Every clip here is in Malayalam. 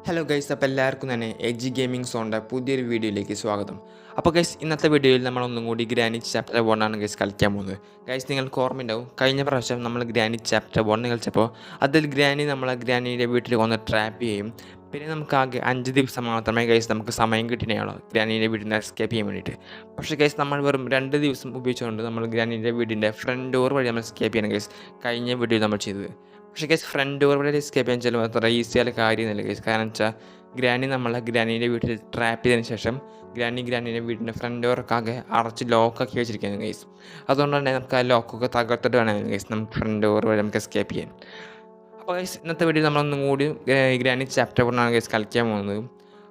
ഹലോ ഗൈസ്, അപ്പോൾ എല്ലാവർക്കും തന്നെ എജി ഗെയിമിംഗ് സോണിൻ്റെ പുതിയൊരു വീഡിയോയിലേക്ക് സ്വാഗതം. അപ്പോൾ ഗൈസ്, ഇന്നത്തെ വീഡിയോയിൽ നമ്മളൊന്നും കൂടി ഗ്രാനി ചാപ്റ്റർ 1 ആണ് ഗൈസ് കളിക്കാൻ പോകുന്നത്. ഗൈസ്, നിങ്ങൾക്ക് ഓർമ്മയുണ്ടാവും, കഴിഞ്ഞ പ്രാവശ്യം നമ്മൾ ഗ്രാനി ചാപ്റ്റർ 1 കളിച്ചപ്പോൾ അതിൽ ഗ്രാനിയുടെ വീട്ടിൽ വന്ന് ട്രാപ്പ് ചെയ്യും. പിന്നെ നമുക്ക് ആകെ 5 ദിവസം മാത്രമേ ഗൈസ് നമുക്ക് സമയം കിട്ടുകയുള്ളൂ ഗ്രാനിയുടെ വീട്ടിൽ നിന്ന് എസ്കേപ്പ് ചെയ്യാൻ വേണ്ടിയിട്ട്. പക്ഷേ ഗൈസ്, നമ്മൾ വെറും 2 ദിവസം ഉപയോഗിച്ചുകൊണ്ട് നമ്മൾ ഗ്രാനിയുടെ വീടിൻ്റെ ഫ്രണ്ട് ഡോർ വഴി നമ്മൾ എസ്കേപ്പ് ചെയ്യണം ഗൈസ്, കഴിഞ്ഞ വീഡിയോയിൽ നമ്മൾ ചെയ്തത്. പക്ഷേ ഗൈസ്, ഫ്രണ്ട് ഡോർ വഴി എസ്കേപ്പ് ചെയ്യാൻ ചിലപ്പോൾ അത്ര ഈസിയായ കാര്യമൊന്നുമില്ല ഗൈസ്. കാരണം വെച്ചാൽ ഗ്രാനീൻ്റെ വീട്ടിൽ ട്രാപ്പ് ചെയ്തതിന് ശേഷം ഗ്രാനീൻ്റെ വീടിൻ്റെ ഫ്രണ്ട് ഡോറൊക്കെ അടച്ച് ലോക്കാക്കി വെച്ചിരിക്കുകയാണ് ഗൈസ്. അതുകൊണ്ട് തന്നെ നമുക്ക് ആ ലോക്കൊക്കെ തകർത്തിട്ട് വേണം ഗൈസ് നമുക്ക് ഫ്രണ്ട് ഡോർ വഴി നമുക്ക് എസ്കേപ്പ് ചെയ്യാൻ. അപ്പോൾ ഗൈസ്, ഇന്നത്തെ വീഡിയോ നമ്മളൊന്നും കൂടി ഗ്രാനി ചാപ്റ്റർ 1 ആണ് ഗൈസ് കളിക്കാൻ പോകുന്നത്.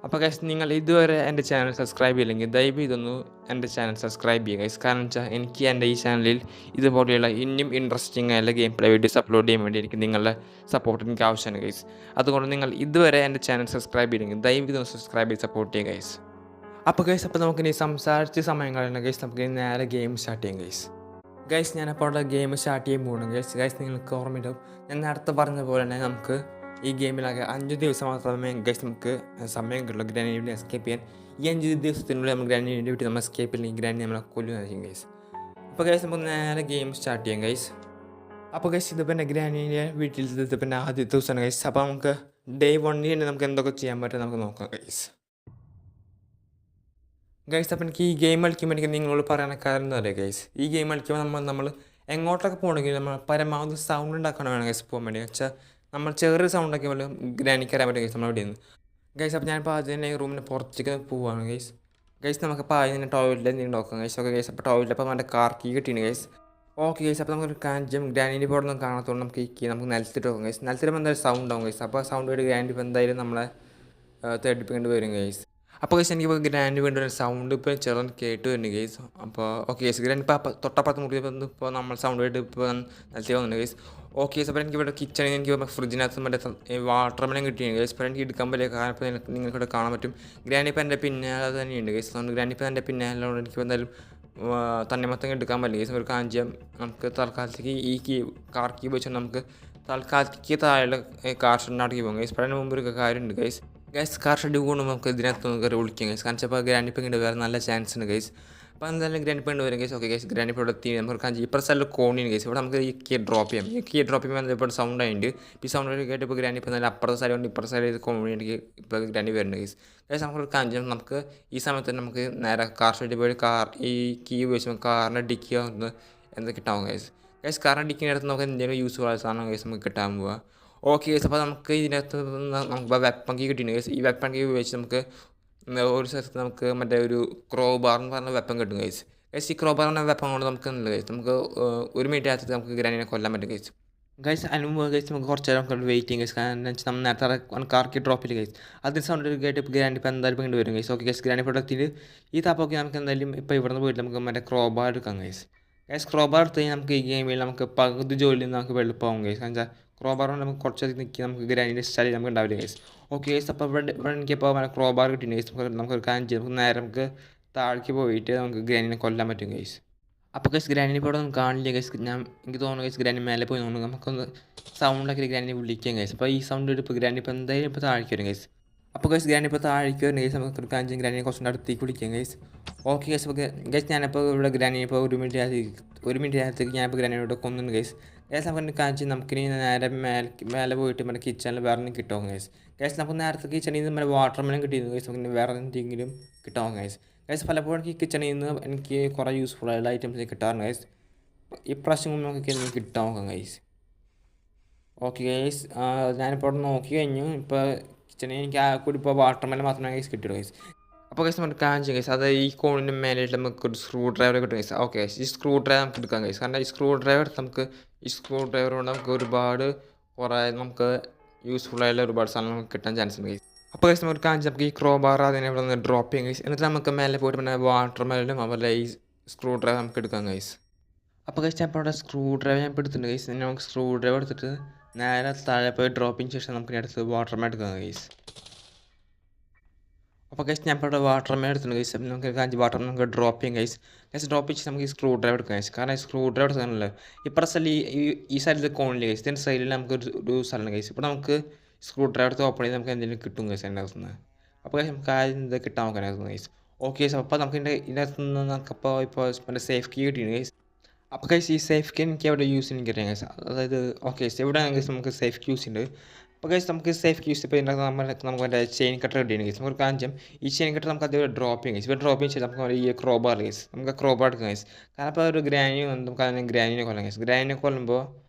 അപ്പോൾ ഗൈസ്, നിങ്ങൾ ഇതുവരെ എൻ്റെ ചാനൽ സബ്സ്ക്രൈബ് ചെയ്യില്ലെങ്കിൽ ദയവ് ഇതൊന്ന് എൻ്റെ ചാനൽ സബ്സ്ക്രൈബ് ചെയ്യുക ഗൈസ്. കാരണം വെച്ചാൽ എനിക്ക് എൻ്റെ ഈ ചാനലിൽ ഇതുപോലെയുള്ള ഇനിയും ഇൻട്രസ്റ്റിംഗ് ആയുള്ള ഗെയിം പ്ലേ വീഡിയോസ് അപ്ലോഡ് ചെയ്യാൻ വേണ്ടി എനിക്ക് നിങ്ങളുടെ സപ്പോർട്ട് എനിക്ക് ആവശ്യമാണ് ഗൈസ്. അതുകൊണ്ട് നിങ്ങൾ ഇതുവരെ എൻ്റെ ചാനൽ സബ്സ്ക്രൈബ് ചെയ്യില്ലെങ്കിൽ ദയവ് ഇതൊന്ന് സബ്സ്ക്രൈബ് ചെയ്ത് സപ്പോർട്ട് ചെയ്യുക ഗൈസ്. അപ്പോൾ നമുക്കിനി സംസാരിച്ച സമയങ്ങളിലാണ് ഗൈസ് നമുക്ക് നേരെ ഗെയിം സ്റ്റാർട്ട് ചെയ്യാം ഗൈസ്. ഗൈസ്, ഞാനപ്പോൾ അവിടെ ഗെയിം സ്റ്റാർട്ട് ചെയ്യാൻ പോകണം ഗൈസ്. നിങ്ങൾക്ക് ഓർമ്മയുണ്ടാവും, ഞാൻ നേരത്തെ പറഞ്ഞ പോലെ തന്നെ നമുക്ക് ഈ ഗെയിമിലാകെ 5 ദിവസം മാത്രമേ ഗൈസ് നമുക്ക് സമയം കിട്ടുള്ളൂ ഗ്രാനിയുടെ വീട്ടിൽ എസ്കേപ്പ് ചെയ്യാൻ. ഈ 5 ദിവസത്തിനുള്ളിൽ നമ്മൾ ഗ്രാനിയുടെ വീട്ടിൽ നമ്മൾ എസ്കേപ്പ് ചെയ്യില്ലെങ്കിൽ ഗ്രാനി നമ്മളെ കൊല്ലുന്നതായിരിക്കും ഗൈസ്. അപ്പോൾ ഗൈസ്, നമുക്ക് നേരെ ഗെയിം സ്റ്റാർട്ട് ചെയ്യാം ഗൈസ്. അപ്പോൾ ഗൈസ്, ഇതിപ്പോൾ എൻ്റെ ഗ്രാനിയുടെ വീട്ടിൽ ഇതിപ്പോൾ എൻ്റെ ആദ്യത്തെ ദിവസമാണ് ഗൈസ്. അപ്പോൾ നമുക്ക് ഡേ 1 തന്നെ നമുക്ക് എന്തൊക്കെ ചെയ്യാൻ പറ്റും നമുക്ക് നോക്കാം ഗൈസ്. അപ്പോൾ എനിക്ക് ഈ ഗെയിം കളിക്കുമ്പോൾ എനിക്ക് നിങ്ങളോട് പറയാൻ കാരണം എന്താ പറയുക ഗൈസ്, ഈ ഗെയിം കളിക്കുമ്പോൾ നമ്മൾ എങ്ങോട്ടൊക്കെ പോകണമെങ്കിൽ നമ്മൾ പരമാവധി സൗണ്ട് ഉണ്ടാക്കണം വേണം ഗൈസ് പോകാൻ വേണ്ടി. വെച്ചാൽ നമ്മൾ ചെറിയ സൗണ്ടൊക്കെ പോലും ഗ്രാനിക്ക് അറിയാൻ പറ്റും ഗൈസ് നമ്മൾ ഇവിടെ നിന്ന് ഗൈസ്. അപ്പോൾ ഞാനിപ്പോൾ ആദ്യം തന്നെ ഈ റൂമിന് പുറത്തേക്ക് പോവുകയാണ് ഗൈസ്. നമുക്കിപ്പോൾ ആദ്യം തന്നെ ടോയ്ലറ്റിൽ എന്തെങ്കിലും നോക്കാം ഗൈസ്. ഓക്കെ ഗൈസ്, അപ്പോൾ ടോയ്ലറ്റ് അപ്പോൾ നമ്മുടെ കാർ കീ കിട്ടിയാണ് ഗൈസ്. ഓക്കെ ഗൈസ്, അപ്പോൾ നമുക്കൊരു കാഞ്ചം ഗ്രാനിൻ്റെ ഇപ്പോൾ ഒന്നും കാണാത്തതുകൊണ്ട് നമുക്ക് ഈ കീ നമുക്ക് നിലത്തിട്ട് നോക്കാം ഗൈസ്. നിലത്തിടുമ്പോൾ എന്തായാലും സൗണ്ട് ആവും ഗൈസ്. അപ്പോൾ സൗണ്ട് ആയിട്ട് ഗ്രാൻഡ് ഇപ്പോൾ എന്തായാലും നമ്മളെ തേടിപ്പിക്കേണ്ടി വരും ഗൈസ്. അപ്പോൾ ഗൈസ്, എനിക്കിപ്പോൾ ഗ്രാൻഡ് വേണ്ട ഒരു സൗണ്ട് ഇപ്പോൾ ചെറുതായി കേട്ട് വരുന്നുണ്ട് ഗൈസ്. അപ്പോൾ ഓക്കെ ഗൈസ്, ഗ്രാൻഡ് ഇപ്പോൾ തൊട്ടപ്പുറത്ത് മുറിയപ്പോൾ ഇപ്പോൾ നമ്മൾ സൗണ്ട് ആയിട്ട് ഇപ്പോൾ നിലത്തി വന്നിട്ടുണ്ട് ഗൈസ്. ഓക്കെ ഗൈസ്, അപ്പോൾ എനിക്കിവിടെ കിച്ചണിൽ എനിക്ക് ഫ്രിഡ്ജിനകത്ത് മറ്റേ വാട്ടർ മെലൻ കിട്ടിയാണ് ഗൈസ്. ഇപ്പോൾ എനിക്ക് എടുക്കാൻ പറ്റില്ല, കാരണം ഇപ്പോൾ നിങ്ങൾക്കിവിടെ കാണാൻ പറ്റും ഗ്രാൻഡ് ഇപ്പോൾ എൻ്റെ പിന്നാലെ തന്നെയുണ്ട് ഗൈസ്. അതുകൊണ്ട് ഗ്രാൻഡ് ഇപ്പോൾ എൻ്റെ പിന്നാലെ എനിക്ക് എന്തായാലും തണ്ണിമത്തം എടുക്കാൻ പറ്റില്ല ഗൈസ്. ഒരു കാഞ്ചം നമുക്ക് തൽക്കാലത്തേക്ക് ഈ കാർ കീ വെച്ചാൽ നമുക്ക് തൽക്കാലത്തേക്ക് താഴെ കാർ ഷെഡിനകത്തേക്ക് പോകും ഗൈസ്. ഇപ്പോൾ അതിന് മുമ്പ് ഒരു കാര്യമുണ്ട് ഗൈസ്. കാർ ഷെഡ് കൊണ്ടുമ്പോൾ നമുക്ക് ഇതിനകത്ത് കയറി വിളിക്കാം ഗൈസ്. കാരണം ഇപ്പോൾ ഗ്രാൻഡ് ഇപ്പോൾ ഇങ്ങോട്ട് വേറെ നല്ല ചാൻസ് ഉണ്ട് ഗൈസ്. അപ്പോൾ എന്തായാലും ഗ്രാൻഡ് ഇപ്പോൾ വരും ഗൈസ്. ഓക്കെ ഗൈസ്, ഗ്രാൻഡ് ഇപ്പോൾ ഇവിടെ എത്തി നമുക്ക് കാഞ്ചി ഇപ്പം സ്ഥലം കോണിയാണ് ഗൈസ്. ഇവിടെ നമുക്ക് ഈ കീ ഡ്രോപ്പ് ചെയ്യാം. ഈ കീ ഡ്രോപ്പ് ചെയ്യുമ്പോൾ ഇപ്പോൾ സൗണ്ട് ആയിട്ട് ഈ സൗണ്ട് കേട്ട് ഇപ്പോൾ ഗ്രാൻഡ് ഇപ്പോൾ നല്ല അപ്പുറത്തെ സൈഡ് കൊണ്ട് ഇപ്പുറത്തെ സൈഡ് കോണിക്ക് ഇപ്പോൾ ഗ്രാൻഡ് വരുന്നുണ്ട് ഗൈസ്. ഗൈസ്, നമുക്കൊരു കാഞ്ചി നമുക്ക് ഈ സമയത്ത് നമുക്ക് നേരെ കാർ ഷെഡിൽ പോയി ഈ കീ ഉപയോഗിച്ച് കാറിനെ ഡിക്കി ഒന്ന് എന്ത് കിട്ടാവും ഗൈസ്. കാറിനെ ഡിക്കിൻ്റെ അടുത്ത് നമുക്ക് എന്തെങ്കിലും യൂസ്ഫുൾ ആയ സാധനം ഗൈസ് നമുക്ക് കിട്ടാൻ പോവുക. ഓക്കെ ഗൈസ്, അപ്പോൾ നമുക്ക് ഇതിനകത്ത് നമുക്ക് വെപ്പൺ കീ കിട്ടിയിട്ടുണ്ട് ഗൈസ്. ഈ വെപ്പൺ കീ ഉപയോഗിച്ച് നമുക്ക് ഒരു സ്ഥലത്ത് നമുക്ക് മറ്റേ ഒരു ക്രോബാർ എന്ന് പറഞ്ഞ വെപ്പൺ കിട്ടും ഗൈസ്. ഈ ക്രോബാർ എന്ന വെപ്പൺ കൊണ്ട് നമുക്ക് ഉണ്ട് ഗൈസ്. നമുക്ക് 1 മിനിറ്റ് അകത്ത് നമുക്ക് ഗ്രാനിനെ കൊല്ലാൻ പറ്റും ഗൈസ്. അതിന് മുമ്പ് ഗൈസ് നമുക്ക് കുറച്ച് നേരം നമുക്ക് വെയിറ്റ് ചെയ്യും ഗൈസ്. കാരണം എന്താ വെച്ചാൽ നമ്മൾ നേരത്തെ കാർക്കി ഡ്രോപ്പ് ചെയ്യില്ല ഗൈസ്. അതിന് സൗണ്ട് കേട്ട് ഇപ്പോൾ ഗ്രാൻഡ് ഇപ്പോൾ എന്തായാലും ഇങ്ങോട്ട് വരും ഗൈസ്. ഓക്കെ ഗൈസ്, ഗ്രാൻഡ് പ്രൊഡക്റ്റിൽ ഈ താപ്പൊക്കെ നമുക്ക് എന്തായാലും ഇപ്പോൾ ഇവിടെ നിന്ന് പോയിട്ട് നമുക്ക് മറ്റേ ക്രോബാർ എടുക്കാം ഗൈസ്. ക്രോബാർ എടുത്ത് കഴിഞ്ഞാൽ നമുക്ക് ഈ ഗെയിമിൽ നമുക്ക് പകുതി ജോലിയിൽ നമുക്ക് വെളുപ്പാവും ഗൈസ്. കാരണം വെച്ചാൽ ക്രോബാർ കൊണ്ട് നമുക്ക് കുറച്ചധികം നിൽക്കി നമുക്ക് ഗ്രാനിൻ്റെ സ്റ്റൈൽ നമുക്ക് ഉണ്ടാവില്ല ഗൈസ്. ഓക്കെ ഗൈസ്, അപ്പോൾ ഇവിടെ എനിക്കിപ്പോൾ ക്രോബാർ കിട്ടിയിട്ടുണ്ട് ഗൈസ്. നമുക്കൊരു കാര്യം ചെയ്യാം, നമുക്ക് നേരെ നമുക്ക് താഴേക്ക് പോയിട്ട് നമുക്ക് ഗ്രാനിനെ കൊല്ലാൻ പറ്റും ഗൈസ്. അപ്പോൾ ഗൈസ്, ഗ്രാനിനെ ഇപ്പോൾ ഇവിടെ ഒന്നും കാണില്ല ഗൈസ്. എനിക്ക് തോന്നുന്നു ഗൈസ് ഗ്രാനി മേലെ പോയി തോന്നുന്നു നമുക്കൊന്ന് സൗണ്ടാക്കി ഗ്രാനിനെ വിളിക്കാം ഗൈസ്. അപ്പോൾ ഈ സൗണ്ട് ഇപ്പോൾ ഗ്രാനി ഇപ്പോൾ എന്തായാലും ഇപ്പോൾ താഴേക്ക് വരും ഗൈസ്. അപ്പോൾ ഗൈസ്, ഗ്രാനി ഇപ്പോൾ താഴേക്ക് വരും ഗൈസ്. നമുക്ക് ഒരു കാര്യം ഗ്രാനിനെ കുറച്ചും അടുത്തേക്ക് വിളിക്കാം ഗൈസ്. ഓക്കെ ഗൈസ്, അപ്പോൾ ഗൈസ് ഞാനിപ്പോൾ ഇവിടെ ഗ്രാനിനെ ഇപ്പോൾ 1 മിനിറ്റ് നേരത്തേക്ക് ഞാനിപ്പോൾ ഗ്രാനിയോട് കൊന്നുണ്ട് ഗൈസ്. നമുക്ക് കാണിച്ച് നമുക്കിനി നേരെ മേലെ പോയിട്ട് മറ്റേ കിച്ചണിൽ വേറെ കിട്ടുമോ ഗൈസ്. നമുക്ക് നേരത്തെ കിച്ചണിൽ നിന്ന് മറ്റേ വാട്ടർ മെലൻ കിട്ടിയിരുന്നു ഗൈസ്. നമുക്ക് വേറെ എന്തെങ്കിലും കിട്ടുമോ ഗൈസ്. പലപ്പോഴും എനിക്ക് കിച്ചണിൽ നിന്ന് എനിക്ക് കുറേ യൂസ്ഫുൾ ആയിട്ടുള്ള ഐറ്റംസ് കിട്ടാറുണ്ട് ഗൈസ്. ഇപ്രാവശ്യം നമുക്ക് എന്തെങ്കിലും കിട്ടാൻ നോക്കാം ഗൈസ്. ഓക്കെ ഗൈസ്, ഞാനിപ്പോൾ അവിടെ നോക്കി കഴിഞ്ഞു. ഇപ്പോൾ കിച്ചണിൽ എനിക്ക് ആ കൂടി ഇപ്പോൾ വാട്ടർ മെലൻ മാത്രമേ ഗൈസ് കിട്ടുള്ളൂ ഗൈസ്. അപ്പോൾ ഗൈസ് നമുക്ക് കാണിച്ചു ഗൈസ്, അത് ഈ കോണിൻ്റെ മേലായിട്ട് നമുക്ക് ഒരു സ്ക്രൂ ഡ്രൈവർ കിട്ടും ഗൈസ്. ഓക്കെ ഗൈസ്, ഈ സ്ക്രൂ ഡ്രൈവർ നമുക്ക് എടുക്കാം ഗൈസ്. കാരണം ഈ സ്ക്രൂ ഡ്രൈവർ കൊണ്ട് നമുക്ക് ഒരുപാട് കുറേ നമുക്ക് യൂസ്ഫുൾ ആയിട്ടുള്ള ഒരുപാട് സാധനം നമുക്ക് കിട്ടാൻ ചാൻസ് ഉണ്ട് ഗൈസ്. അപ്പോൾ ഗൈസ് നമുക്ക് കാണിച്ച് നമുക്ക് ഈ ക്രോബാർ അതിനെ ഇവിടെ നിന്ന് ഡ്രോപ്പ് ചെയ്യാം ഗൈസ്. എന്നിട്ട് നമുക്ക് മേലെ പോയിട്ട് പിന്നെ വാട്ടർ മെലനും അതുപോലെ ഈ സ്ക്രൂ ഡ്രൈവർ നമുക്ക് എടുക്കാം ഗൈസ്. അപ്പോൾ ഗൈസ്, ഞാൻ ഇപ്പോൾ ഇവിടെ സ്ക്രൂ ഡ്രൈവർ ഞാൻ ഇപ്പോൾ എടുത്തിട്ടുണ്ട് ഗൈസ്. നമുക്ക് സ്ക്രൂ ഡ്രൈവർ എടുത്തിട്ട് നേരെ താഴെ പോയി ഡ്രോപ്പിന് ശേഷം നമുക്ക് അടുത്ത് വാട്ടർ മെലൻ എടുക്കാം ഗൈസ്. അപ്പോൾ ഗൈസ്, ഞാൻ ഇപ്പോൾ ഇവിടെ വാട്ടർ മെലൻ എടുത്തിട്ടുണ്ട് ഗൈസ്. നമുക്ക് കാഞ്ചി വാട്ടർ നമുക്ക് ഡ്രോപ്പ് ചെയ്യാം ഗൈസ്. ഡ്രോപ്പ് ചെയ്ത് നമുക്ക് ഈ സ്ക്രൂ ഡ്രൈവർ എടുക്കാം ഗൈസ്. കാരണം ഈ സ്ക്രൂ ഡ്രൈവർ എടുക്കാനല്ലോ ഇപ്പുറത്തെ സ്ഥലം ഈ സൈഡിൽ കോണില്ല ഗൈസ്. ഇതിൻ്റെ സൈഡിൽ നമുക്ക് ഒരു സ്ഥലമാണ് ഗൈസ്. ഇപ്പോൾ നമുക്ക് സ്ക്രൂ ഡ്രൈവർ എടുത്ത് ഓപ്പൺ ചെയ്ത് നമുക്ക് എന്തെങ്കിലും കിട്ടും ഗൈസ് അതിൻ്റെ അകത്തുനിന്ന്. അപ്പോൾ ഗൈസ് നമുക്ക് ആദ്യം ഇത് കിട്ടാൻ നോക്കാൻ അതിനകത്ത് ഗൈസ്. ഓക്കെ ഗൈസ്, അപ്പോൾ നമുക്ക് ഇതിനകത്ത് നിന്ന് നമുക്കപ്പോൾ ഇപ്പോൾ മറ്റേ സേഫ് കീ കിട്ടിയാണ് ഗൈസ്. അപ്പോൾ ഗൈസ് ഈ സേഫ് കീ എനിക്ക് അവിടെ യൂസ് ചെയ്യാൻ എനിക്കറിയാം ഗൈസ്. അതായത് ഓക്കെ ഗൈസ് എവിടെ ഗൈസ് നമുക്ക് സേഫ് കീ യൂസ് ഉണ്ട്. അപ്പോൾ ഗൈസ് നമുക്ക് സേഫ് കീ യൂസ് ഇപ്പോൾ ഇതിനകത്ത് നമുക്ക് മറ്റേ ചെയിൻ കട്ടർ കിട്ടിയാണ് ഗൈസ്. നമുക്ക് കാഞ്ചം ഈ ചെയിൻ കട്ടർ നമുക്ക് അത് ഡ്രോപ്പ് ചെയ്യാം ഗൈസ്. ഇപ്പോൾ ഡ്രോപ്പ് ചെയ്യാൻ ശേഷം നമുക്ക് ഈ ക്രോബാർ ഗൈസ്, നമുക്ക് ക്രോബാർ എടുക്കാം ഗൈസ്. കാരണം അപ്പോൾ ഒരു ഗ്രാനി നമുക്ക് അതിനെ ഗ്രാനിനെ കൊല്ലാം ഗൈസ്. ഗ്രാനിനെ കൊല്ലുമ്പോൾ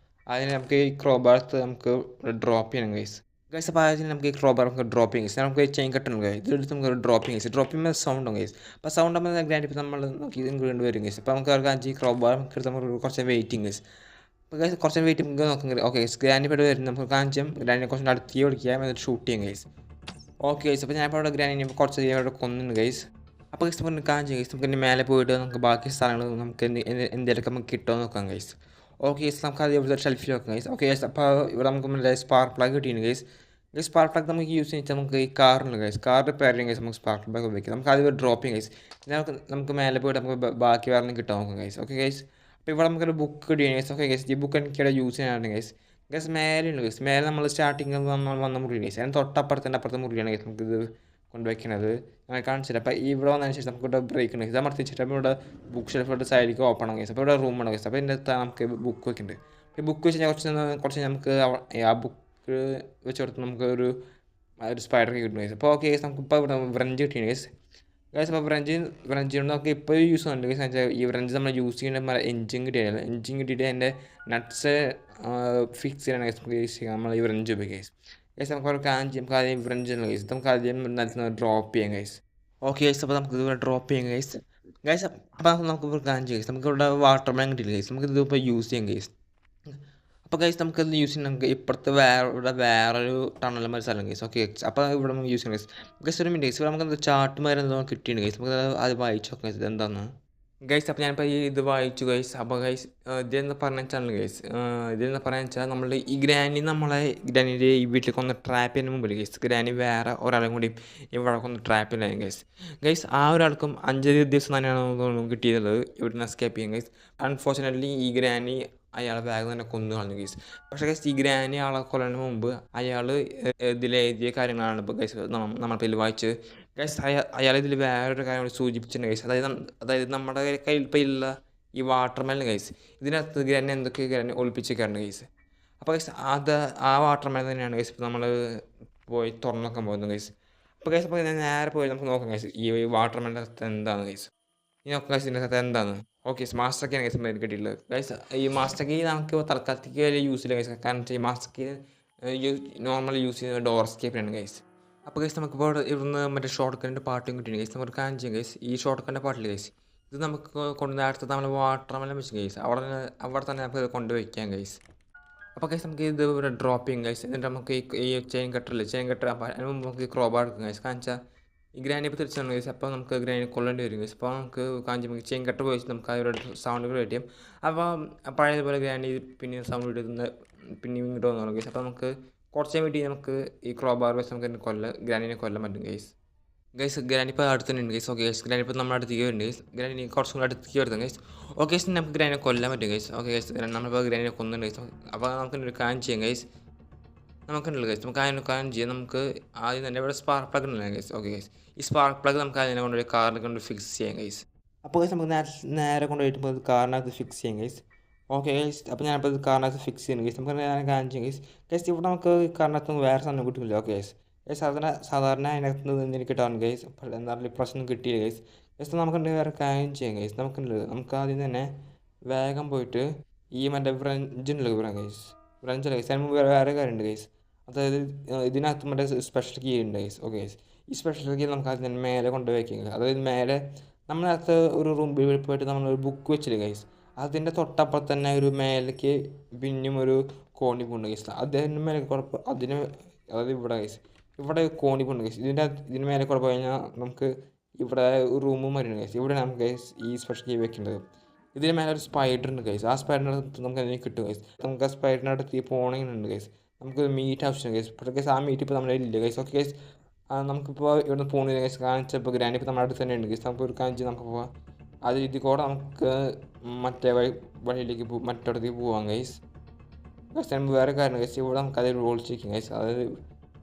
അതിന് നമുക്ക് ഈ ക്രോബാർത്ത് നമുക്ക് ഡ്രോപ്പ് ചെയ്യണം ഗൈസ്. ഗൈസ് അപ്പോൾ അതിന് നമുക്ക് ഈ ക്രോബാർ നമുക്ക് ഡ്രോപ്പ് ചെയ്യും ഗൈസ്. നമുക്ക് ചെയിൻ കട്ടണം ഗൈസ്. ഇതെടുത്ത് നമുക്ക് ഡ്രോപ്പ് ചെയ്യും ഗൈസ്. ഡ്രോപ്പ് ചെയ്യുമ്പോൾ സൗണ്ട് ഗൈസ്. അപ്പോൾ സൗണ്ട് ആകുമ്പോൾ ഗ്രാൻഡ് ഇപ്പോൾ നമ്മൾ നോക്കി ഇങ്ങോട്ട് വരും ഗൈസ്. അപ്പോൾ നമുക്ക് അവർക്ക് അഞ്ച് ക്രോബാർ നമുക്ക് നമുക്ക് കുറച്ച് വെയിറ്റിംഗ് ഗൈസ്. അപ്പോൾ ഗൈസ് കുറച്ച് വെയിറ്റിംഗ് നോക്കും. ഓക്കെ ഗൈസ് ഗ്രാൻഡ് ഇപ്പോൾ വരും. നമുക്ക് കാഞ്ചും ഗ്രാൻഡിനെ കുറച്ച് അടുത്ത് ഓടിക്കുക എന്നിട്ട് ഷൂട്ട് ചെയ്യും ഗൈസ്. ഓക്കെ ഗൈസ് അപ്പോൾ ഞാനിപ്പോൾ അവിടെ ഗ്രാൻഡിനെ കുറച്ച് അവിടെ കൊന്നുണ്ട് ഗൈസ്. അപ്പോൾ ഗൈസ് നമുക്ക് കാഞ്ച് ഗൈസ് നമുക്ക് ഇനി മേലെ പോയിട്ട് നമുക്ക് ബാക്കി സ്ഥലങ്ങൾ നമുക്ക് എന്തെങ്കിലുമൊക്കെ നമുക്ക് കിട്ടുമോ നോക്കാം ഗൈസ്. ഓക്കെ ഗൈസ് നമുക്ക് അത് ഇവിടുത്തെ ഷെൽഫിൽ വെക്കാം ഗൈസ്. ഓക്കെ ഗൈസ് അപ്പോൾ ഇവിടെ നമുക്ക് സ്പാർക്ക് പ്ലഗ് കിട്ടിയിട്ടുണ്ട് ഗൈസ്. ഈ സ്പാർക്ക് പ്ലഗ് നമുക്ക് യൂസ് ചെയ്തിട്ട് നമുക്ക് ഈ കാറിന് ഗൈസ് കാർ റിപ്പയർ ചെയ്യാൻ ഗൈസ് നമുക്ക് സ്പാർക്ക് പ്ലഗ് ഉപയോഗിക്കാം. നമുക്ക് അത് ഡ്രോപ്പ് ചെയ്യാം ഗൈസ്. നമുക്ക് മേലെ പോയിട്ട് നമുക്ക് ബാക്കി വേറെ കിട്ടാൻ നോക്കാം ഗൈസ്. ഓക്കെ ഗൈസ് അപ്പോൾ ഇവിടെ നമുക്കൊരു ബുക്ക് കിട്ടിയാണ് ഗൈസ്. ഓക്കെ ഗൈസ് ഈ ബുക്ക് എനിക്കിവിടെ യൂസ് ചെയ്യാനാണ് ഗൈസ്. ഗൈസ് മേലെയുണ്ട് ഗൈസ്. മേലെ നമ്മൾ സ്റ്റാർട്ടിങ് വന്ന മുറിയാണ് ഗൈസ്. അതിന് അപ്പുറത്തെ മുറിയാണ് ഗൈസ് നമുക്കിത് കൊണ്ടുവയ്ക്കുന്നത്. ഞാൻ കാണിച്ചില്ല. അപ്പോൾ ഇവിടെ വന്നതിന് ശേഷം നമുക്ക് ഇവിടെ ബ്രേക്ക് ഉണ്ട് ഗൈസ്. അമർത്തിച്ചിട്ട് അപ്പോൾ ഇവിടെ ബുക്ക് ഷെൽഫിലോട്ട് സൈഡിലേക്ക് ഓപ്പൺ ആണ് ഗൈസ്. അപ്പോൾ ഇവിടെ റൂമാണ് ഗൈസ്. അപ്പോൾ ഇതിൻ്റെ അകത്ത് നമുക്ക് ബുക്ക് വെക്കുന്നുണ്ട്. ഈ ബുക്ക് വെച്ച് കുറച്ച് നമുക്ക് ആ ബുക്ക് വെച്ച് കൊടുത്ത് നമുക്ക് ഒരു സ്പൈഡർ കിട്ടും ഗൈസ്. അപ്പോൾ ഓക്കെ ഗൈസ് നമുക്കിപ്പോൾ ഇവിടെ വ്രഞ്ച് കിട്ടിയാണ് ഗൈസ്. ഗൈസ് അപ്പോൾ വ്രഞ്ച് കൊണ്ട് നമുക്ക് ഇപ്പോൾ യൂസ് ചെയ്യുന്നുണ്ട് ഗൈസ്. വെച്ചാൽ ഈ വ്രഞ്ച് നമ്മൾ യൂസ് ചെയ്യുന്ന എഞ്ചിൻ കിട്ടിയാൽ എഞ്ചിൻ കിട്ടിയിട്ട് അതിൻ്റെ നട്ട്സ് ഫിക്സ് ചെയ്യണം ഗൈസ്. നമ്മൾ ഈ വ്രഞ്ച് ഉപയോഗിക്കും ഗൈസ്. ഗൈസ് നമുക്ക് ഒരു നമുക്ക് ആദ്യം വ്രഞ്ച് ഉണ്ട് ഗൈസ്. നമുക്ക് ആദ്യം ഡ്രോപ്പ് ചെയ്യാം ഗൈസ്. ഓക്കെ ഗൈസ് അപ്പോൾ നമുക്ക് ഇവിടെ ഡ്രോപ്പ് ചെയ്യാം ഗൈസ്. ഗൈസ് അപ്പോൾ നമുക്ക് കാഞ്ച് ഗൈസ്. നമുക്ക് ഇവിടെ വാട്ടർ മെലൺ കിട്ടില്ല ഗൈസ്. നമുക്ക് ഇതിപ്പോൾ യൂസ് ചെയ്യാം ഗൈസ്. അപ്പോൾ ഗൈസ് നമുക്ക് ഇത് യൂസ് ചെയ്യാൻ നമുക്ക് ഇപ്പുറത്ത് ഇവിടെ വേറൊരു ടണലുമാതിരി സ്ഥലം ഗൈസ്. ഓക്കെ അപ്പോൾ ഇവിടെ നമുക്ക് യൂസ് ചെയ്യാം ഗൈസ്. ഗൈസ് ഒരു മിനിറ്റ് ഗൈസ്. ഇവിടെ നമുക്ക് ചാർട്ട് മാതിരി എന്തോ കിട്ടിയിട്ടുണ്ട് ഗൈസ്. നമുക്ക് അത് വായിച്ചു നോക്കാം ഗൈസ് ഇതെന്താന്ന് ഗൈസ്. അപ്പോൾ ഞാനിപ്പോൾ ഇത് വായിച്ചു ഗൈസ്. അപ്പോൾ ഗൈസ് ഇതെന്ന് പറഞ്ഞ വെച്ചാൽ ഗൈസ് ഇതെന്ന് പറയാൻ വെച്ചാൽ നമ്മൾ ഈ ഗ്രാനിൻ്റെ ഈ വീട്ടിലേക്ക് ഒന്ന് ട്രാപ്പ് ചെയ്യുന്ന മുമ്പിൽ ഗൈസ് ഗ്രാനി വേറെ ഒരാളും കൂടി ഇവിടെ ഒന്ന് ട്രാപ്പ് ചെയ്യാൻ ഗൈസ്. ഗൈസ് ആ ഒരാൾക്കും 5 ദിവസം തന്നെയാണ് കിട്ടിയത് ഇവിടുന്ന് എസ്കേപ്പ് ചെയ്യാൻ ഗൈസ്. അൺഫോർച്ചുനേറ്റ്ലി ഈ ഗ്രാനി അയാളെ വേഗം തന്നെ കൊന്നു കളഞ്ഞു ഗൈസ്. പക്ഷേ ഗൈസ് ഈ ഗ്രാനി ആളെ കൊല്ലുന്നതിന് മുമ്പ് അയാൾ ഇതിലെഴുതിയ കാര്യങ്ങളാണ് ഇപ്പോൾ ഗൈസ് നമ്മളിപ്പോൾ ഇതിൽ വായിച്ച് ഗൈസ്. അയാൾ ഇതിൽ വേറൊരു കാര്യം കൂടി സൂചിപ്പിച്ചിട്ടുണ്ട് ഗൈസ്. അതായത് നമ്മുടെ കയ്യിൽ ഇപ്പോൾ ഉള്ള ഈ വാട്ടർ മെലൺ ഗൈസ് ഇതിനകത്ത് ഗ്രാനി എന്തൊക്കെ ഗ്രാനി ഒളിപ്പിച്ചേക്കാറുണ്ട് ഗൈസ്. അപ്പോൾ ഗൈസ് ആ വാട്ടർ മെലൺ തന്നെയാണ് ഗൈസ് ഇപ്പോൾ നമ്മൾ പോയി തുറന്നു നോക്കാൻ പോകുന്നത് ഗൈസ്. അപ്പോൾ ഗൈസ് അപ്പോൾ നേരെ പോയി നമുക്ക് നോക്കാം ഗൈസ് ഈ വാട്ടർ മെലൺ എന്താണ് ഗൈസ്. ഈ നോക്കാം ഗൈസ് ഇതിൻ്റെ അകത്ത് എന്താണ്. ഓക്കെ മാസ്റ്റർ കീയാണ് ഗൈസ് മേൽ കിട്ടിയിട്ടുള്ളത് ഗൈസ്. ഈ മാസ്റ്റർ കീ നമുക്ക് തൽക്കാലത്തേക്ക് വലിയ യൂസ് ഇല്ല ഗൈസ്. കാരണം ഈ മാസ്റ്റർ കീ നോർമലി യൂസ് ചെയ്യുന്നത് ഡോർ എസ്കേപ്പിനാണ് ഗൈസ്. അപ്പോൾ ഗൈസ് നമുക്കിപ്പോൾ ഇവിടുന്ന് മറ്റേ ഷോർട്ട് കട്ടിൻ്റെ പാട്ടും കിട്ടിയിട്ടുണ്ട് ഗൈസ്. നമുക്ക് കാണിച്ചു ചെയ്യാം ഗൈസ്. ഈ ഷോർട്ട് കട്ടിൻ്റെ പാട്ടിൽ ഗൈസ് ഇത് നമുക്ക് കൊണ്ടുവന്ന് അടുത്ത് നമ്മൾ വാട്ടർ മെലൺ വെച്ച് ഗൈസ് അവിടെ തന്നെ നമുക്ക് കൊണ്ടുവയ്ക്കാം ഗൈസ്. അപ്പോൾ ഗൈസ് നമുക്ക് ഇത് ഇവിടെ ഡ്രോപ്പ് ചെയ്യും ഗൈസ്. എന്നിട്ട് നമുക്ക് ഈ ചെയിൻ കട്ടർ അതിന് മുമ്പ് നമുക്ക് ക്രോബാർ എടുക്കും ഗൈസ്. കാണിച്ചാൽ ഈ ഗ്രാനി ഇപ്പോൾ തിരിച്ചാണ് ഗൈസ്. അപ്പോൾ നമുക്ക് ഗ്രാനി കൊല്ലേണ്ടി വരും ഗൈസ്. അപ്പോൾ നമുക്ക് കാഞ്ചി ചെയിൻ കട്ടർ പോയിട്ട് നമുക്ക് അവരുടെ സൗണ്ടുകൾ കിട്ടിയും. അപ്പോൾ പഴയതുപോലെ ഗ്രാനി പിന്നെ സൗണ്ട് ഇടുന്ന പിന്നെ ഇങ്ങോട്ട് വന്നു ഗൈസ്. അപ്പോൾ നമുക്ക് കുറച്ച് വേണ്ടി നമുക്ക് ഈ ക്രോബാർ വെച്ച് നമുക്ക് ഗ്രാനിനെ കൊല്ലാൻ പറ്റും ഗൈസ്. ഗ്രാനി ഇപ്പോൾ അടുത്ത് തന്നെ ഉണ്ട് ഗൈസ്. ഓക്കെ ഗൈസ് ഗ്രാനി ഇപ്പോൾ നമ്മുടെ അടുത്തേക്ക് വരുന്നുണ്ട് ഗൈസ്. ഗ്രാനി കുറച്ചും കൂടെ അടുത്തേക്ക് വരുന്നത് ഗൈസ്. ഓക്കെ ഗൈസ് നമുക്ക് ഗ്രാനിനെ കൊല്ലാൻ പറ്റും ഗൈസ്. ഓക്കെ ഗൈസ് നമ്മളിപ്പോൾ ഗ്രാനിനെ കൊന്നുണ്ട് ഗൈസ്. അപ്പോൾ നമുക്കൊരു കാര്യം ചെയ്യാം ഗൈസ്. നമുക്കുണ്ടല്ലോ ഗൈസ്. നമുക്ക് അതിന് കാര്യം ചെയ്യാം. നമുക്ക് ആദ്യം തന്നെ ഇവിടെ സ്പാർക്ക് പ്ലഗ് ഉണ്ടല്ലോ ഗൈസ്. ഓക്കെ ഗൈസ് ഈ സ്പാർക്ക് പ്ലഗ് നമുക്ക് അതിനെ കൊണ്ടുപോയി കാറിൽ കൊണ്ട് ഫിക്സ് ചെയ്യാം ഗൈസ്. അപ്പോൾ ഗൈസ് നമുക്ക് നേരെ കൊണ്ടുപോയിട്ട് കാറിനകത്ത് ഫിക്സ് ചെയ്യാം ഗൈസ്. ഓക്കെ ഗൈസ് അപ്പോൾ ഞാനിപ്പോൾ ഇത് കാറിനകത്ത് ഫിക്സ് ചെയ്യുന്നു ഗൈസ്. നമുക്ക് ഞാൻ കാര്യം ചെയ്യാം ഗൈസ്. ഗൈസ് ഇവിടെ നമുക്ക് കാറിനകത്ത് വേറെ സാധനം കിട്ടില്ല. ഓക്കെ ഗൈസ് സാധാരണ അതിനകത്ത് നിന്ന് എനിക്ക് കിട്ടാറുണ്ട് ഗൈസ്. എന്തായാലും പ്രശ്നം കിട്ടിയില്ല ഗൈസ്. ഗൈസ് നമുക്കുണ്ട് വേറെ കാര്യം ചെയ്യാം ഗൈസ്. നമുക്ക് ആദ്യം തന്നെ വേഗം പോയിട്ട് ഈ മറ്റേ വ്രഞ്ചുണ്ടല്ലോ ഇവിടെ ഗൈസ്. വ്രഞ്ചല്ല ഗൈസ്. അതിന് വേറെ കാര്യമുണ്ട് ഗൈസ്. അതായത് ഇതിനകത്ത് മറ്റേ സ്പെഷ്യൽ കീ ഉണ്ട് ഗൈസ്. ഓക്കെ ഗൈസ് ഈ സ്പെഷ്യൽ കീ നമുക്ക് ആദ്യം തന്നെ മേലെ കൊണ്ടുവയ്ക്കുക. അതായത് മേലെ നമ്മളകത്ത് ഒരു റൂമിൽ പോയിട്ട് നമ്മളൊരു ബുക്ക് വെച്ചില്ല ഗൈസ്. അതിൻ്റെ തൊട്ടപ്പുറത്ത് തന്നെ ഒരു മേലേക്ക് പിന്നും ഒരു കോണി പോകുന്നുണ്ട് ഗൈസ്. അതിന് മേലെ കുഴപ്പം അതായത് ഇവിടെ ഗൈസ് ഇവിടെ കോണി പോകുന്നുണ്ട് ഗൈസ്. ഇതിന് മേലെ കുഴപ്പം കഴിഞ്ഞാൽ നമുക്ക് ഇവിടെ ഒരു റൂമും വരുന്നുണ്ട് ഗൈസ്. ഇവിടെ നമുക്ക് ഗൈസ് ഈ സ്പെഷ്യൽ കീ വെക്കേണ്ടത്. ഇതിന് മേലെ ഒരു സ്പൈഡർ ഉണ്ട് ഗൈസ്. ആ സ്പൈഡറിൻ്റെ അടുത്ത് നമുക്ക് അതിന് കിട്ടും ഗൈസ്. നമുക്ക് ആ സ്പൈഡറിൻ്റെ അടുത്ത് പോകണമെന്നുണ്ട് ഗൈസ്. നമുക്ക് മീറ്റ് ആവശ്യമുണ്ട് ഗൈസ്. പക്ഷേ ഗൈസ് ആ മീറ്റ് ഇപ്പോൾ നമ്മുടെ ഇല്ല ഗൈസ്. ഓക്കെ ഗൈസ് നമുക്കിപ്പോൾ ഇവിടുന്ന് പോകുന്നില്ല ഗൈസ്. കാണിച്ചപ്പോൾ ഗ്രാൻഡ് ഇപ്പോൾ നമ്മുടെ അടുത്ത് തന്നെ ഉണ്ട് ഗൈസ്. നമുക്ക് ഒരു കാണിച്ച് നമുക്ക് പോകാം. അത് ഇതിൽ കൂടെ നമുക്ക് മറ്റേ വഴിയിലേക്ക് മറ്റിടത്തേക്ക് പോവാം ഗൈസ്. ഗൈസ് വേറെ കാര്യം ഗൈസ് ഇവിടെ നമുക്ക് അത് റോൾ ചെയ്യിക്കും ഗൈസ്. അതായത്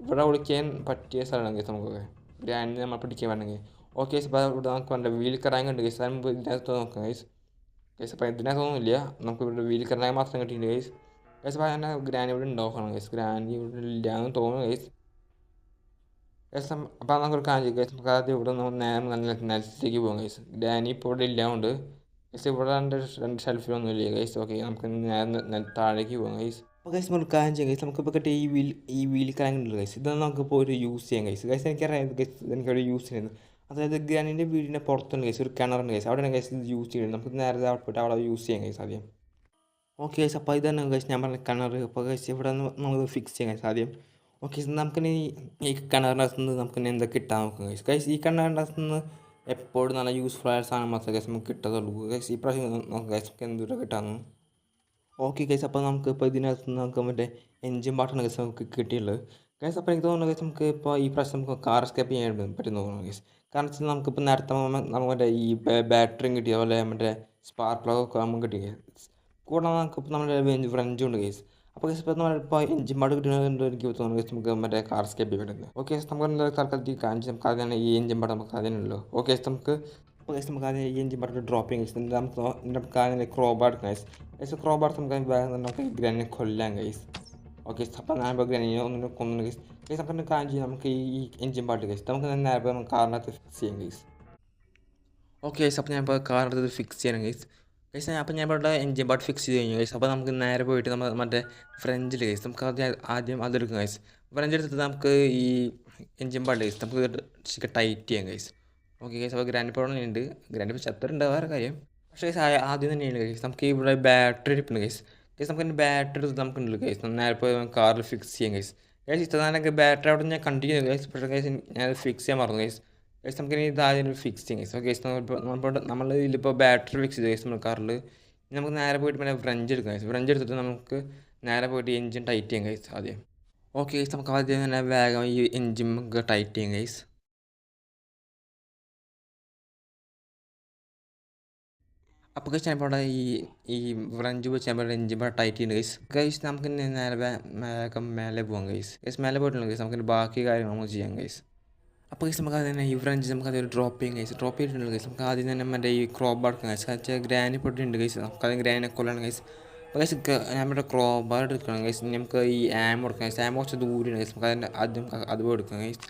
ഇവിടെ ഒളിക്കാൻ പറ്റിയ സ്ഥലമാണ് ഗൈസ് നമുക്കൊക്കെ ഗ്രാൻഡ് നമ്മൾ പിടിക്കാൻ വേണമെങ്കിൽ. ഓക്കെ ഇപ്പോൾ ഇവിടെ നമുക്ക് വേണ്ട വീൽ കറാങ് ഉണ്ട് ഗൈസ്. അതിന് മുമ്പ് ഇതിനകത്ത് നോക്കാം ഗൈസ്. ഗൈസ് അപ്പോൾ ഇതിനകത്തൊന്നുമില്ല, നമുക്ക് ഇവിടെ വീൽ കറാങ് മാത്രം കിട്ടിയിട്ടുണ്ട് ഗൈസ്. ഗൈസ് അപ്പോൾ അതിൻ്റെ ഗ്രാൻഡ് ഇവിടെ ഉണ്ടാക്കണം ഗൈസ്. ഗ്രാൻഡ് ഇവിടെ ഇല്ല എന്ന് തോന്നുന്നു ഗൈസ്. ഗൈസ് അപ്പോൾ നമുക്കൊരു കാര്യം ഗൈസ്, നമുക്ക് ആദ്യം ഇവിടെ നമ്മൾ നേരെ നിലത്തേക്ക് പോകാം ഗൈസ്. ഗ്രാനി ഇപ്പോൾ ഇവിടെ ഇല്ലാണ്ട് ഗൈസ്. ഇവിടെ രണ്ട് ഷെൽഫിലൊന്നും ഇല്ല ഗൈസ്. ഓക്കെ നമുക്ക് നേരെ താഴേക്ക് പോകാം ഗൈസ്. അപ്പോൾ ഗൈസ് നമുക്ക് കാര്യം ചെയ്യാം ഗൈസ്. നമുക്കിപ്പോൾ കിട്ടിയ ഈ വീൽ കറങ്ങുന്നുണ്ട് ഗൈസ്. ഇതൊന്നും നമുക്കിപ്പോൾ ഒരു യൂസ് ചെയ്യാം ഗൈസ്. ഗൈസ് എനിക്കറിയാം ഗൈസ്, എനിക്കവിടെ യൂസ് ചെയ്യുന്നത്. അതായത് ഗ്രാനിൻ്റെ വീടിൻ്റെ പുറത്തുണ്ട് ഗൈസ് ഒരു കിണറുണ്ട് ഗൈസ്. അവിടെയാണ് ഗൈസ് ഇത് യൂസ് ചെയ്യുന്നത്. നമുക്ക് നേരെ അവിടെ പോയിട്ട് അവിടെ യൂസ് ചെയ്യാം ഗൈസ് ആദ്യം. ഓക്കെ ഗൈസ് അപ്പോൾ ഇതാണ് ഗൈസ് ഞാൻ പറഞ്ഞ കിണർ. അപ്പോൾ ഗൈസ് ഇവിടെ നമുക്ക് ഫിക്സ് ചെയ്യാം ഗൈസ് ആദ്യം. ഓക്കെ നമുക്കിനി ഈ കിണറിനകത്ത് നിന്ന് നമുക്കിനി എന്താ കിട്ടാൻ നോക്കാം ഗൈസ്. ഗൈസ് ഈ കിണറിനകത്ത് നിന്ന് എപ്പോഴും നല്ല യൂസ്ഫുൾ ആയ സാധനം മാത്രമേ ഗൈസ് നമുക്ക് കിട്ടത്തുള്ളൂ ഗൈസ്. ഈ പ്രാവശ്യം നോക്കാം ഗൈസ് നമുക്ക് എന്തുകൂടെ കിട്ടാമെന്ന്. ഓക്കെ ഗൈസ് അപ്പോൾ നമുക്ക് ഇപ്പോൾ ഇതിനകത്ത് നമുക്ക് മറ്റേ എൻജിൻ പാട്ടാണ് ഗൈസ് നമുക്ക് കിട്ടിയുള്ളത് ഗൈസ്. അപ്പോൾ എനിക്ക് തോന്നുന്നു ഗൈസ് നമുക്ക് ഇപ്പോൾ ഈ പ്രാവശ്യം നമുക്ക് കാർ എസ്കേപ്പ് ചെയ്യാൻ പറ്റും തോന്നുന്നു ഗൈസ്. കാരണം വെച്ചാൽ നമുക്കിപ്പോൾ നേരത്തെ നമുക്ക് മറ്റേ ഈ ബാറ്ററിയും കിട്ടിയ പോലെ മറ്റേ സ്പാർക്ക് പ്ലഗ് ഒക്കെ നമുക്ക് കിട്ടി ഗൈസ്. കൂടാതെ നമുക്കിപ്പോൾ നമ്മുടെ ഫ്രഞ്ചും ഉണ്ട് ഗൈസ്. അപ്പോൾ ഗൈസ് ഇപ്പോൾ നമ്മളിപ്പോൾ എൻജിൻ പാട്ട് കിട്ടുന്നുണ്ട് എനിക്ക് തോന്നുന്നു ഗൈസ് നമുക്ക് മറ്റേ കാർ എസ്കേപ്പ് ചെയ്യാൻ പറ്റുന്നത്. ഓക്കെ നമുക്ക് തൽക്കാലത്തിൽ കാണിച്ച് നമുക്ക് അതിനാണ് ഈ എൻജിൻ പാട്ട് നമുക്ക് അതിനുള്ളൂ. ഓക്കെ നമുക്ക് അപ്പോൾ ഗൈസ് നമുക്ക് ആദ്യം ഈ എൻജിൻ പാട്ട് ഡ്രോപ്പ് ചെയ്യാം ഗൈസ്. നമുക്ക് ആദ്യം ക്രോബാർ എടുക്കാം ഗൈസ്. ഗൈസ് ക്രോബാർ നമുക്ക് ഗ്രാനിനെ കൊല്ലാം ഗൈസ്. ഓക്കെ അപ്പോൾ ഞാൻ ഇപ്പോൾ ഗ്രാനിനെ ഒന്നിനെ കൊന്നു ഗൈസ്. ഗൈസ് നമുക്ക് കാര്യം ചെയ്യാം, നമുക്ക് ഈ എൻജിൻ പാട്ട് ഗൈസ് നമുക്ക് നേരെ നമുക്ക് കാറിനകത്ത് ഫിക്സ് ചെയ്യാം ഗൈസ്. ഓക്കെ ഗൈസ് അപ്പോൾ ഞാൻ ഇപ്പോൾ കാറിനകത്ത് ഫിക്സ് ചെയ്യണം ഗൈസ്. ഗൈസ് അപ്പോൾ ഞാൻ ഇവിടെ എൻജിൻ പാട്ട് ഫിക്സ് ചെയ്ത് കഴിഞ്ഞു ഗൈസ്. അപ്പോൾ നമുക്ക് നേരെ പോയിട്ട് നമ്മൾ മറ്റേ ഫ്രഞ്ചിൽ ഗൈസ് നമുക്ക് ആദ്യം അതെടുക്കാം ഗൈസ്. ഫ്രഞ്ച് എടുത്തിട്ട് നമുക്ക് ഈ എൻജിൻ പാട്ട് ഗൈസ് നമുക്ക് ടൈറ്റ് ചെയ്യാം ഗൈസ്. ഓക്കെ ഗൈസ് അപ്പോൾ ഗ്രാൻഡ് പവർ ഉണ്ട്. ഗ്രാൻഡ് ഇപ്പോൾ ചത്തറുണ്ട് വേറെ കാര്യം. പക്ഷേ ഗൈസ് ആദ്യം തന്നെയാണ് ഗൈസ് നമുക്ക് ഇവിടെ ബാറ്ററി ഇരിപ്പുണ്ട് ഗൈസ്. ഗൈസ് നമുക്ക് ബാറ്ററി എടുത്ത് നമുക്കുണ്ട് ഗൈസ്. നേരെ പോയി കാറിൽ ഫിക്സ് ചെയ്യാം ഗൈസ്. ഗൈസ് ഇത്രനൊക്കെ ബാറ്ററി അവിടെ ഞാൻ കണ്ടിന്യൂ ഗൈസ്. പക്ഷേ ഗൈസ് ഞാൻ ഫിക്സ് ചെയ്യാൻ മറന്നു ഗൈസ്. ഗൈസ് നമുക്ക് ഇനി ഇതാദ്യം ഫിക്സ് ചെയ്യാം ഗൈസ്. ഓക്കെ ഗൈസ് നമ്മൾ ഇതിലിപ്പോൾ ബാറ്ററി ഫിക്സ് ചെയ്തു ഗൈസ് നമ്മൾ കാറിൽ. നമുക്ക് നേരെ പോയിട്ട് പിന്നെ ഫ്രഞ്ച് എടുക്കാം ഗൈസ്. ഫ്രഞ്ച് എടുത്തിട്ട് നമുക്ക് നേരെ പോയിട്ട് എൻജിൻ ടൈറ്റ് ചെയ്യാം ഗൈസ് ആദ്യം. ഓക്കെ ഗൈസ് നമുക്ക് ആദ്യം തന്നെ വേഗം ഈ എൻജിൻ നമുക്ക് ടൈറ്റ് ചെയ്യാം ഗൈസ്. അപ്പോൾ ഗൈസ് ഞാൻ ഇവിടെ ഈ ഫ്രഞ്ച് വെച്ച് ഞാൻ ഇവിടെ എൻജിൻ ടൈറ്റ് ചെയ്യുന്നുണ്ട് ഗൈസ്. ഗൈസ് നമുക്ക് നേരെ വേഗം മേലെ പോകാം ഗൈസ്. ഗൈസ് മേലെ പോയിട്ടുണ്ട് ഗൈസ്. നമുക്ക് ബാക്കി കാര്യങ്ങൾ നമുക്ക് ചെയ്യാം ഗൈസ്. അപ്പോൾ ഗൈസ് നമുക്ക് തന്നെ ഈ ഫ്രഞ്ച് നമുക്ക് അതൊരു ഡ്രോപ്പ് ചെയ്യാം ഗൈസ്. ഡ്രോപ്പ് ചെയ്തിട്ടുണ്ട് ഗൈസ്. നമുക്ക് ആദ്യം തന്നെ മറ്റേ ഈ ക്രോബാർ എടുക്കാം ഗൈസ്. വെച്ചാൽ ഗ്രാനി പൊട്ടിട്ടുണ്ട് ഗൈസ്. നമുക്ക് അത് ഗ്രാനിനെ കൊല്ലണം ഗൈസ്. അപ്പോൾ ഗൈസ് നമ്മുടെ ക്രോബാർ എടുക്കണം ഗൈസ്. നമുക്ക് ഈ ആമോ എടുക്കാം ഗൈസ്. ആമോ കുറച്ച് ദൂരെയാണ് ഗൈസ്. നമുക്ക് അതിൻ്റെ ആദ്യം അതുപോലെ എടുക്കാം ഗൈസ്.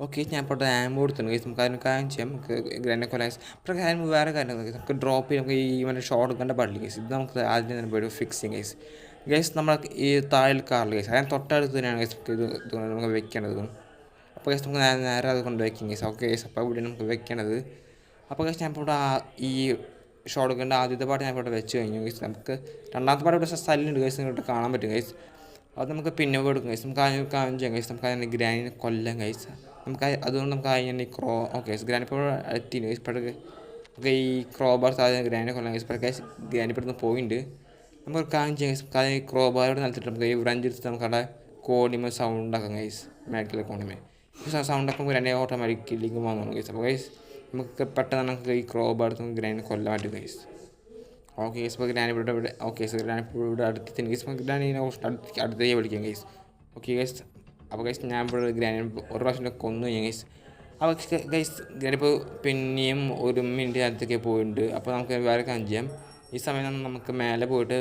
ഓക്കെ ഞാൻ ഇപ്പോൾ ആമോ എടുത്തിട്ടുണ്ട് ഗൈസ്. നമുക്ക് അതിന് കാര്യം ചെയ്യാം. നമുക്ക് ഗ്രാനിനെ കൊല്ലാൻ ഗൈസ്. ഇപ്പോൾ കാര്യം വേറെ കാര്യം നമുക്ക് ഡ്രോപ്പ് ചെയ്യാം. നമുക്ക് ഈ മറ്റേ ഷോട്ട് എടുക്കേണ്ട പാടില്ല ഗൈസ്. ഇത് നമുക്ക് ആദ്യം തന്നെ പോയിട്ട് ഫിക്സ് ചെയ്യാം ഗൈസ്. ഗൈസ് നമ്മൾ ഈ താഴെ കാറിൽ ഗൈസ് അതിന് തൊട്ടടുത്ത് തന്നെയാണ് ഗൈസ് ഇത് നമുക്ക് വെക്കേണ്ടത്. അപ്പോൾ ഗൈസ് നമുക്ക് നേരെ അത് കൊണ്ട് വയ്ക്കും ഗൈസ്. ഓക്കെ ഗൈസ് അപ്പോൾ ഇവിടെ നമുക്ക് വെക്കണത്. അപ്പോൾ ഗൈസ് ഞാൻ ഇപ്പോൾ ഇവിടെ ഈ ഷോട്ട് ഗണ്ണിൻ്റെ ആദ്യത്തെ പാട്ട് ഞാൻ ഇവിടെ വെച്ച് കഴിഞ്ഞു ഗൈസ്. നമുക്ക് രണ്ടാമത്തെ പാട്ട് ഇവിടെ സ്ഥലമുണ്ട് ഗൈസ്. നിങ്ങൾക്ക് കാണാൻ പറ്റും ഗൈസ്. അത് നമുക്ക് പിന്നെ കൊടുക്കും ഗൈസ്. നമുക്ക് അതിന് കാര്യം ചെയ്യാം ഗൈസ്. നമുക്ക് അതിന് ഗ്രാനിനെ കൊല്ലാം ഗൈസ്. നമുക്ക് അതുകൊണ്ട് നമുക്ക് അതിന് ഓക്കെ ഗൈസ് ഗ്രാനി ഇപ്പോൾ എത്തി ഗൈസ്. ഇപ്പോഴൊക്കെ നമുക്ക് ഈ ക്രോബാർ സാധനം ഗ്രാനിനെ കൊല്ലാം ഗൈസ്. ഇപ്പോൾ ഗൈസ് ഗ്രാനി ഇവിടുന്ന് പോയിട്ടുണ്ട്. നമുക്ക് കാര്യം ചെയ്യാം ഗൈസ്. നമുക്ക് ഈ ക്രോബാറോട് നിലത്തിട്ട് നമുക്ക് ഈ ഫ്രഞ്ച് എടുത്ത് നമുക്ക് അവിടെ കോണിമ സൗണ്ട് ആക്കാം ഗൈസ്. മേക്കിലെ കോണിമ സൗണ്ടൊക്കെ നമുക്ക് രണ്ട് ഓട്ടോമാറ്റിക്കലിലേക്ക് വന്നു ഗൈസ്. അപ്പോൾ ഗൈസ് നമുക്ക് പെട്ടെന്ന് നമുക്ക് ഈ ക്രോബാർ എടുത്ത് ഗ്രാനിനെ കൊല്ലാൻ പറ്റും ഗൈസ്. ഓക്കെ ഗൈസ് ഇപ്പോൾ ഗ്രാനി ഇവിടെ ഓക്കെ ഗൈസ് ഗ്രാനി ഇവിടെ അടുത്ത് ഗൈസ്. നമുക്ക് ഗ്രാനിനെ അടുത്തേക്ക് വിളിക്കാം ഗൈസ്. ഓക്കെ ഗൈസ് അപ്പോൾ ഗൈസ് ഞാൻ ഇവിടെ ഗ്രാനി ഒരു പ്രാവശ്യം കൊന്നു കഴിഞ്ഞാൽ ഗൈസ്. അപ്പോൾ ഗൈസ് ഗ്രാനി ഇപ്പോൾ പിന്നെയും ഒരു മിനിറ്റ് അടുത്തേക്ക് പോയിട്ടുണ്ട്. അപ്പോൾ നമുക്ക് വേറെ കാര്യം ചെയ്യാം. ഈ സമയം നമുക്ക് മേലെ പോയിട്ട്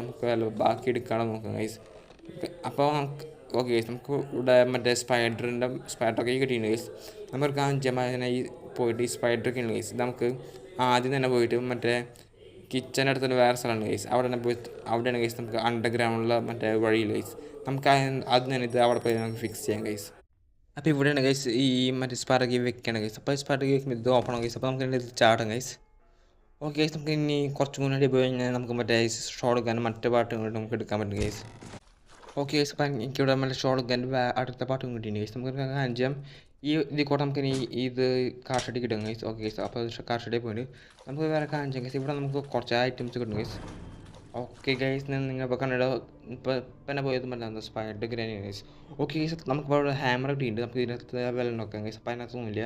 നമുക്ക് ബാക്കി എടുക്കാതെ നോക്കാം ഗൈസ്. അപ്പോൾ നമുക്ക് ഓക്കെ ഗൈസ് നമുക്ക് ഇവിടെ മറ്റേ സ്പൈഡറൊക്കെ കിട്ടിയിട്ടുണ്ട് ഗൈസ്. നമുക്ക് കാര്യം ചെയ്യാം. അതിനെ ഈ പോയിട്ട് ഈ സ്പൈഡറൊക്കെ ഉണ്ട് ഗൈസ്. നമുക്ക് ആദ്യം തന്നെ പോയിട്ട് മറ്റേ കിച്ചൻ്റെ അടുത്തൊരു വേറെ സ്ഥലമാണ് ഗൈസ്. അവിടെയാണ് ഗൈസ് നമുക്ക് അണ്ടർഗ്രൗണ്ടിലുള്ള മറ്റേ വഴിയിൽ ഗൈസ്. നമുക്ക് അത് തന്നെ ഇത് അവിടെ പോയി നമുക്ക് ഫിക്സ് ചെയ്യാം ഗൈസ്. അപ്പോൾ ഇവിടെയാണ് ഗൈസ് ഈ മറ്റേ സ്പാർക്കി വെക്കണം ഗൈസ്. അപ്പോൾ സ്പാർക്കി വെക്കുമ്പോൾ ഇത് ഓപ്പൺ ഗൈസ്. അപ്പോൾ നമുക്ക് ഇത് ചാടാം ഗൈസ്. ഓക്കെ ഗൈസ് നമുക്ക് ഇനി കുറച്ച് മുന്നോട്ട് പോയി കഴിഞ്ഞാൽ നമുക്ക് മറ്റേ ഷോട്ട് എടുക്കാൻ മറ്റേ പാട്ട് നമുക്ക് എടുക്കാൻ പറ്റും ഗൈസ്. ഓക്കെ ഗൈസ് അപ്പം എനിക്കിവിടെ മറ്റേ ഷോട്ട് എടുക്കാൻ അടുത്ത പാട്ടും കിട്ടിയിട്ടുണ്ട് ഗൈസ്. നമുക്ക് കാര്യം ചെയ്യാം. ഇതിൽ കൂടെ നമുക്ക് ഇനി ഇത് കാർ ഷെഡിൽ കിട്ടും ഗൈസ്. ഓക്കെ ഗൈസ് അപ്പോൾ കാർ ഷെഡിൽ പോയിട്ട് നമുക്ക് വേറെ കാര്യം ചെയ്യാം ഗൈസ്. ഇവിടെ നമുക്ക് കുറച്ച് ഐറ്റംസ് കിട്ടും ഗൈസ്. ഓക്കെ ഗൈസ് നിങ്ങളിപ്പോൾ കണ്ടിട്ട് ഇപ്പോൾ തന്നെ പോയത് മറ്റേ spider granny guys. Okay guys നമുക്കിപ്പോൾ ഇവിടെ ഹാമർ കിട്ടിയിട്ടുണ്ട്. നമുക്ക് ഇതിനകത്ത് വില നോക്കാം ഗൈസ്. അപ്പോൾ അതിനകത്തൊന്നുമില്ല.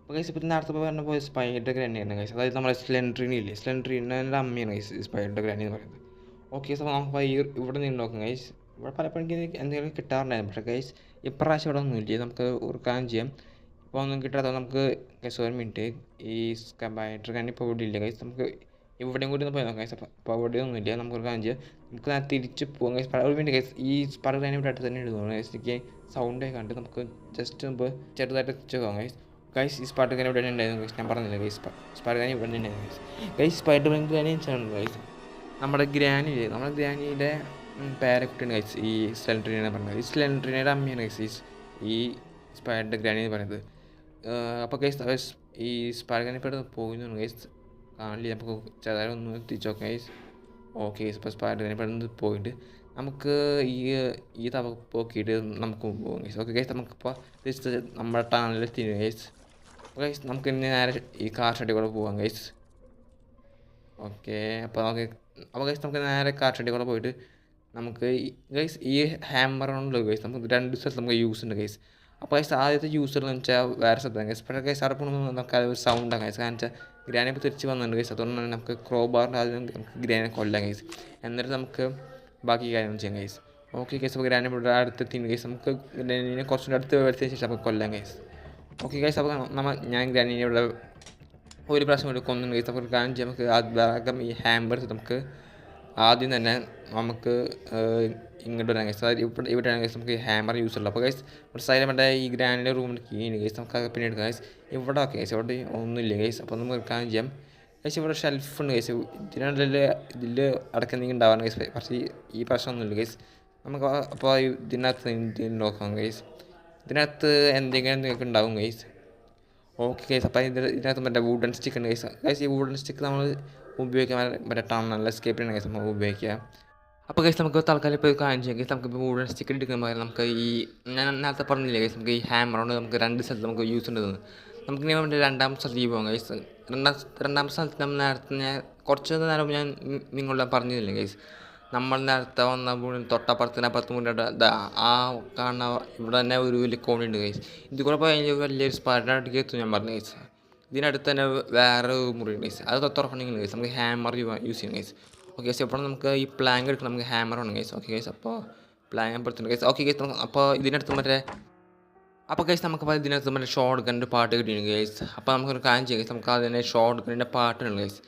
അപ്പോൾ ഗൈസ് ഇപ്പോൾ നേരത്തെ പറഞ്ഞ പോയ സ്പൈഡർ ഗ്രാനിയാണ് ഗൈസ്. അതായത് നമ്മുടെ സ്ലെൻഡ്രീനില്ലേ, സ്ലെൻഡ്രീൻ്റെ അമ്മയാണ് ഗൈസ് സ്പൈഡർ ഗ്രാനി എന്ന് പറയുന്നത്. ഓക്കെ ഗൈസ് അപ്പോൾ നമുക്ക് ഇവിടെ നിന്ന് നോക്കാം ഗൈസ്. ഇവിടെ പലപ്പോഴും എനിക്ക് എന്തെങ്കിലും കിട്ടാറുണ്ടായിരുന്നു. പക്ഷേ ഗൈസ് ഇപ്രാവശ്യം ഇവിടെ ഒന്നുമില്ല. നമുക്ക് ഒരു കാര്യം ചെയ്യാം. ഇപ്പോൾ ഒന്നും കിട്ടാത്ത നമുക്ക് ഒരു മിനിറ്റ് ഈ സ്കബൈറ്റർ കാരണം ഇപ്പോൾ ഇവിടെ ഇല്ല ഗൈസ്. നമുക്ക് ഇവിടെയും കൂടി ഒന്ന് പോയി നോക്കാം ഗൈസ്. അപ്പോൾ അവിടെ ഒന്നുമില്ല. നമുക്കൊരു കാര്യം ചെയ്യാം. നമുക്ക് തിരിച്ച് പോകാം ഗൈസ്. ഒരു മിനിറ്റ് ഗൈസ്. ഈ സ്പർ ഞാൻ ഇവിടെ അടുത്ത് തന്നെ ഇടുന്നു ഗൈസ്. എനിക്ക് സൗണ്ട് കണ്ട് നമുക്ക് ജസ്റ്റ് മുമ്പ് ചെറുതായിട്ട് എത്തിച്ച് പോകാം ഗൈസ്. ഗൈസ് ഈ സ്പാർട്ട് ഗാൻ ഇവിടെ ഉണ്ടായിരുന്നു ഗൈസ്. ഞാൻ പറഞ്ഞില്ല ഗൈസ്. സ്പാർട്ട് ഗാൻ ഇവിടെ ഉണ്ടായിരുന്നു ഗൈസ്. ഗൈസ് സ്പൈഡർ മാൻ ഗ്രാനി ആണ് ഗൈസ്. നമ്മുടെ ഗ്രാനിയുടെ പേരക്കുട്ടിയാണ് ഗൈസ് ഈ സ്ലെൻഡറിനെ പറഞ്ഞത്. ഈ സ്ലെൻഡറിനയുടെ അമ്മയാണ് ഗൈസ് ഈ സ്പൈഡർ ഗ്രാനി എന്ന് പറയുന്നത്. അപ്പോൾ ഗൈസ് ഈ സ്പൈഡർ ഗ്രാനി ഇപ്പോൾ പോകുന്നു ഗൈസ്. കാണില്ല. നമുക്ക് ചെറുതായി ഒന്ന് തിരിച്ചു നോക്കാം ഗൈസ്. Okay guys. ഇപ്പോൾ സ്പൈഡർ ഗ്രാനി പെട്ടെന്ന് പോയിട്ട് നമുക്ക് ഈ തവ പോക്കിയിട്ട് നമുക്ക് പോകും ഗൈസ്. Okay guys. നമുക്കിപ്പോൾ ജസ്റ്റ് നമ്മുടെ ടണലിൽ ഗൈസ്. ഗൈസ് നമുക്ക് ഇനി നേരെ ഈ കാർ ഷെഡിൽ കൂടെ പോകാം ഗൈസ്. ഓക്കെ അപ്പോൾ ഗൈസ് നമുക്ക് നേരെ കാർ ഷെഡിൽ കൂടെ പോയിട്ട് നമുക്ക് ഗൈസ് ഈ ഹാമർ ഉണ്ടല്ലോ ഗൈസ്. നമുക്ക് 2 സ്ഥലത്ത് നമുക്ക് യൂസ് ഉണ്ട് ഗൈസ്. അപ്പോൾ ഗൈസ് ആദ്യത്തെ യൂസർ എന്ന് വെച്ചാൽ വേറെ സ്ഥലത്താണ് ഗൈസ്. പക്ഷേ ഗൈസ് അവിടെ പോകുമ്പോൾ നമുക്ക് അത് സൗണ്ടാണ് ഗൈസ്. കാരണം വെച്ചാൽ ഗ്രാനി ഇപ്പോൾ തിരിച്ച് വന്നിട്ടുണ്ട് ഗൈസ്. അതുകൊണ്ട് തന്നെ നമുക്ക് ക്രോബാറിൻ്റെ ആദ്യം നമുക്ക് ഗ്രാനെ കൊല്ലാം ഗൈസ്. എന്നിട്ട് നമുക്ക് ബാക്കി കാര്യങ്ങൾ ചെയ്യാം ഗൈസ്. Okay guys. അപ്പോൾ ഗ്രാനി ഇവിടെ അടുത്തെത്തിന് ഗൈസ്. നമുക്ക് ഗ്രാനിനെ കുറച്ചുകൂടെ അടുത്ത് വരുത്തിയ ശേഷം നമുക്ക് കൊല്ലാം ഗൈസ്. Okay guys. അപ്പോൾ ഞാൻ ഗ്രാനിനെ ഇവിടെ ഒരു പ്രാവശ്യം കൂടി കൊന്നു ഗൈസ്. അപ്പോൾ കാര്യം ചെയ്യാം. നമുക്ക് വേഗം ഈ ഹാമ്പർ നമുക്ക് ആദ്യം തന്നെ നമുക്ക് ഇങ്ങോട്ട് വരാം ഗൈസ്. അതായത് ഇവിടെയാണ് ഗൈസ് നമുക്ക് ഹാമർ യൂസ് ഉള്ളത്. അപ്പോൾ ഗൈസ് ഒരു സൈഡിൽ മറ്റേ ഈ ഗ്രാനിൻ്റെ റൂമിൽ കീണ് ഗൈസ്. നമുക്ക് പിന്നെ എടുക്കാം ഗൈസ്. ഇവിടെ ഓക്കെ ഗൈസ്. ഇവിടെ ഒന്നുമില്ല ഗൈസ്. അപ്പോൾ നമുക്ക് കാര്യം ചെയ്യാം ഗൈസ്. ഇവിടെ ഷെൽഫ് ഉണ്ട് ഗൈസ്. ഇതിൽ അടക്കം ഉണ്ടാവാൻ ഗൈസ്. പക്ഷേ ഈ പ്രശ്നമൊന്നുമില്ല ഗൈസ്. നമുക്ക് അപ്പോൾ ഇതിനകത്ത് നോക്കാം ഗൈസ്. ഇതിനകത്ത് എന്തെങ്കിലും നിങ്ങൾക്ക് ഉണ്ടാവും ഗൈസ്. Okay guys. അപ്പോൾ ഇതിനകത്ത് മറ്റേ വുഡൻ സ്റ്റിക്ക് ഉണ്ട് ഗൈസ്. ഗൈസ് ഈ വുഡൻ സ്റ്റിക്ക് നമ്മൾ ഉപയോഗിക്കാൻ മറ്റേ ടണൽ എസ്കേപ്പിനാണ് ഗൈസ് നമ്മൾ ഉപയോഗിക്കുക. അപ്പോൾ ഗൈസ് നമുക്ക് തൽക്കാലം ഇപ്പോൾ കാര്യം ചെയ്യാം ഗൈസ്. നമുക്ക് വുഡൻ സ്റ്റിക്ക് എടുക്കുന്ന പകരം നമുക്ക് ഈ ഞാൻ നേരത്തെ പറഞ്ഞില്ലേ ഗൈസ്. നമുക്ക് ഈ ഹാമർ കൊണ്ട് നമുക്ക് 2 സ്ഥലത്ത് നമുക്ക് യൂസ് ഉണ്ടെന്ന്. നമുക്കിനി വേണ്ടി 2ാമത്തെ സ്ഥലത്തേക്ക് പോകാം ഗൈസ്. രണ്ടാമത്തെ സ്ഥലത്ത് നമ്മൾ നേരത്തെ ഞാൻ കുറച്ച് നേരം ഞാൻ നിങ്ങളോട് പറഞ്ഞില്ലേ ഗൈസ്. നമ്മൾ നേരത്തെ വന്ന തൊട്ടപ്പുറത്ത് മുന്നോട്ട് ആ കാണുന്ന ഇവിടെ തന്നെ ഒരു വലിയ കോണിയുണ്ട് ഗൈസ്. ഇത് കൂടെ പോയി വലിയൊരു സ്പാർട്ടിനടുത്തേക്ക് എത്തും ഞാൻ പറഞ്ഞു ഗൈസ്. ഇതിനടുത്ത് തന്നെ വേറെ മുറിയുണ്ട് ഗൈസ്. അത് തുറക്കണമെങ്കിൽ ഗൈസ് നമുക്ക് ഹാമർ യൂസ് ചെയ്യണം ഗൈസ്. Okay guys. അപ്പോൾ നമുക്ക് ഈ പ്ലാങ്ക് എടുക്കണം. നമുക്ക് ഹാമർ ആണ് ഗൈസ്. Okay guys. അപ്പോൾ പ്ലാങ്ക് പെടുത്തുണ്ട് ഗൈസ്. Okay guys. അപ്പോൾ ഇതിനടുത്ത് ഗൈസ് നമുക്കപ്പോൾ ഇതിനകത്ത് മറ്റേ ഷോർട്ട് ഗണ്ണിൻ്റെ പാട്ട് കിട്ടിയിരുന്നു ഗൈസ്. അപ്പോൾ നമുക്കൊരു കാര്യം ചെയ്യാം ഗൈസ്. നമുക്ക് അതിനെ ഷോർട്ട് ഗണ്ണിൻ്റെ പാട്ടുണ്ട് ഗൈസ്.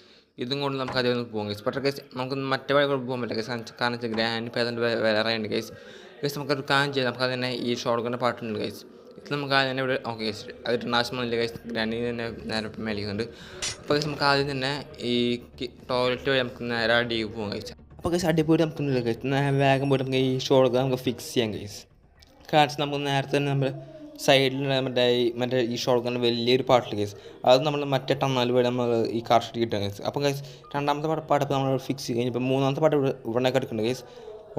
ഇതും കൊണ്ട് നമുക്ക് അതേ ഒന്ന് പോകും ഗൈസ്. പക്ഷേ ഗൈസ് നമുക്ക് മറ്റേ വഴി കൊണ്ട് പോകാൻ പറ്റില്ല ഗൈസ്. കാരണം വെച്ചാൽ ഗ്രാൻഡ് പേദൻ്റെ വേറെ ഉണ്ട് ഗൈസ്. ഗൈസ് നമുക്കൊരു കാര്യം ചെയ്യാം. നമുക്ക് അതിനെ ഈ ഷോർട്ട് ഗണ്ണിൻ്റെ പാട്ടുണ്ട് ഗൈസ്. ഇത് നമുക്ക് ആദ്യം തന്നെ ഇവിടെ ഓക്കെ ഗൈസ്. അത് നാശമൊന്നുമില്ല ഗൈസ്. ഗ്രാൻഡിൽ തന്നെ നേരെ മേലിക്കുന്നുണ്ട്. അപ്പോൾ ഗൈസ് നമുക്ക് ആദ്യം തന്നെ ഈ ടോയ്ലറ്റ് വഴി നമുക്ക് നേരെ അടിയിൽ പോകാം ഗൈസ്. അപ്പോൾ ഗൈസ് അടി പോയിട്ട് നമുക്കൊന്നുമില്ല ഗൈസ്. വേഗം പോയിട്ട് നമുക്ക് ഈ ഷോർട്ട് ഗൺ നമുക്ക് ഫിക്സ് ചെയ്യാം ഗൈസ്. കാരണം നമുക്ക് നേരത്തെ തന്നെ നമ്മൾ സൈഡിൽ മറ്റേ ഈ ഷോർട്ട് ഗൺ വലിയൊരു പാട്ടിൽ കേസ്. അത് നമ്മൾ മറ്റേ ടണ്ണാൽ വഴി നമ്മൾ ഈ കാർ ഷീറ്റ് കിട്ടുക കേസ്. അപ്പോൾ കേസ് 2ാമത്തെ പാട്ട് നമ്മൾ ഫിക്സ് ചെയ്ത് കഴിഞ്ഞപ്പോൾ 3ാമത്തെ പാട്ട് ഇവിടെ കിടക്കുന്നുണ്ട് കേസ്.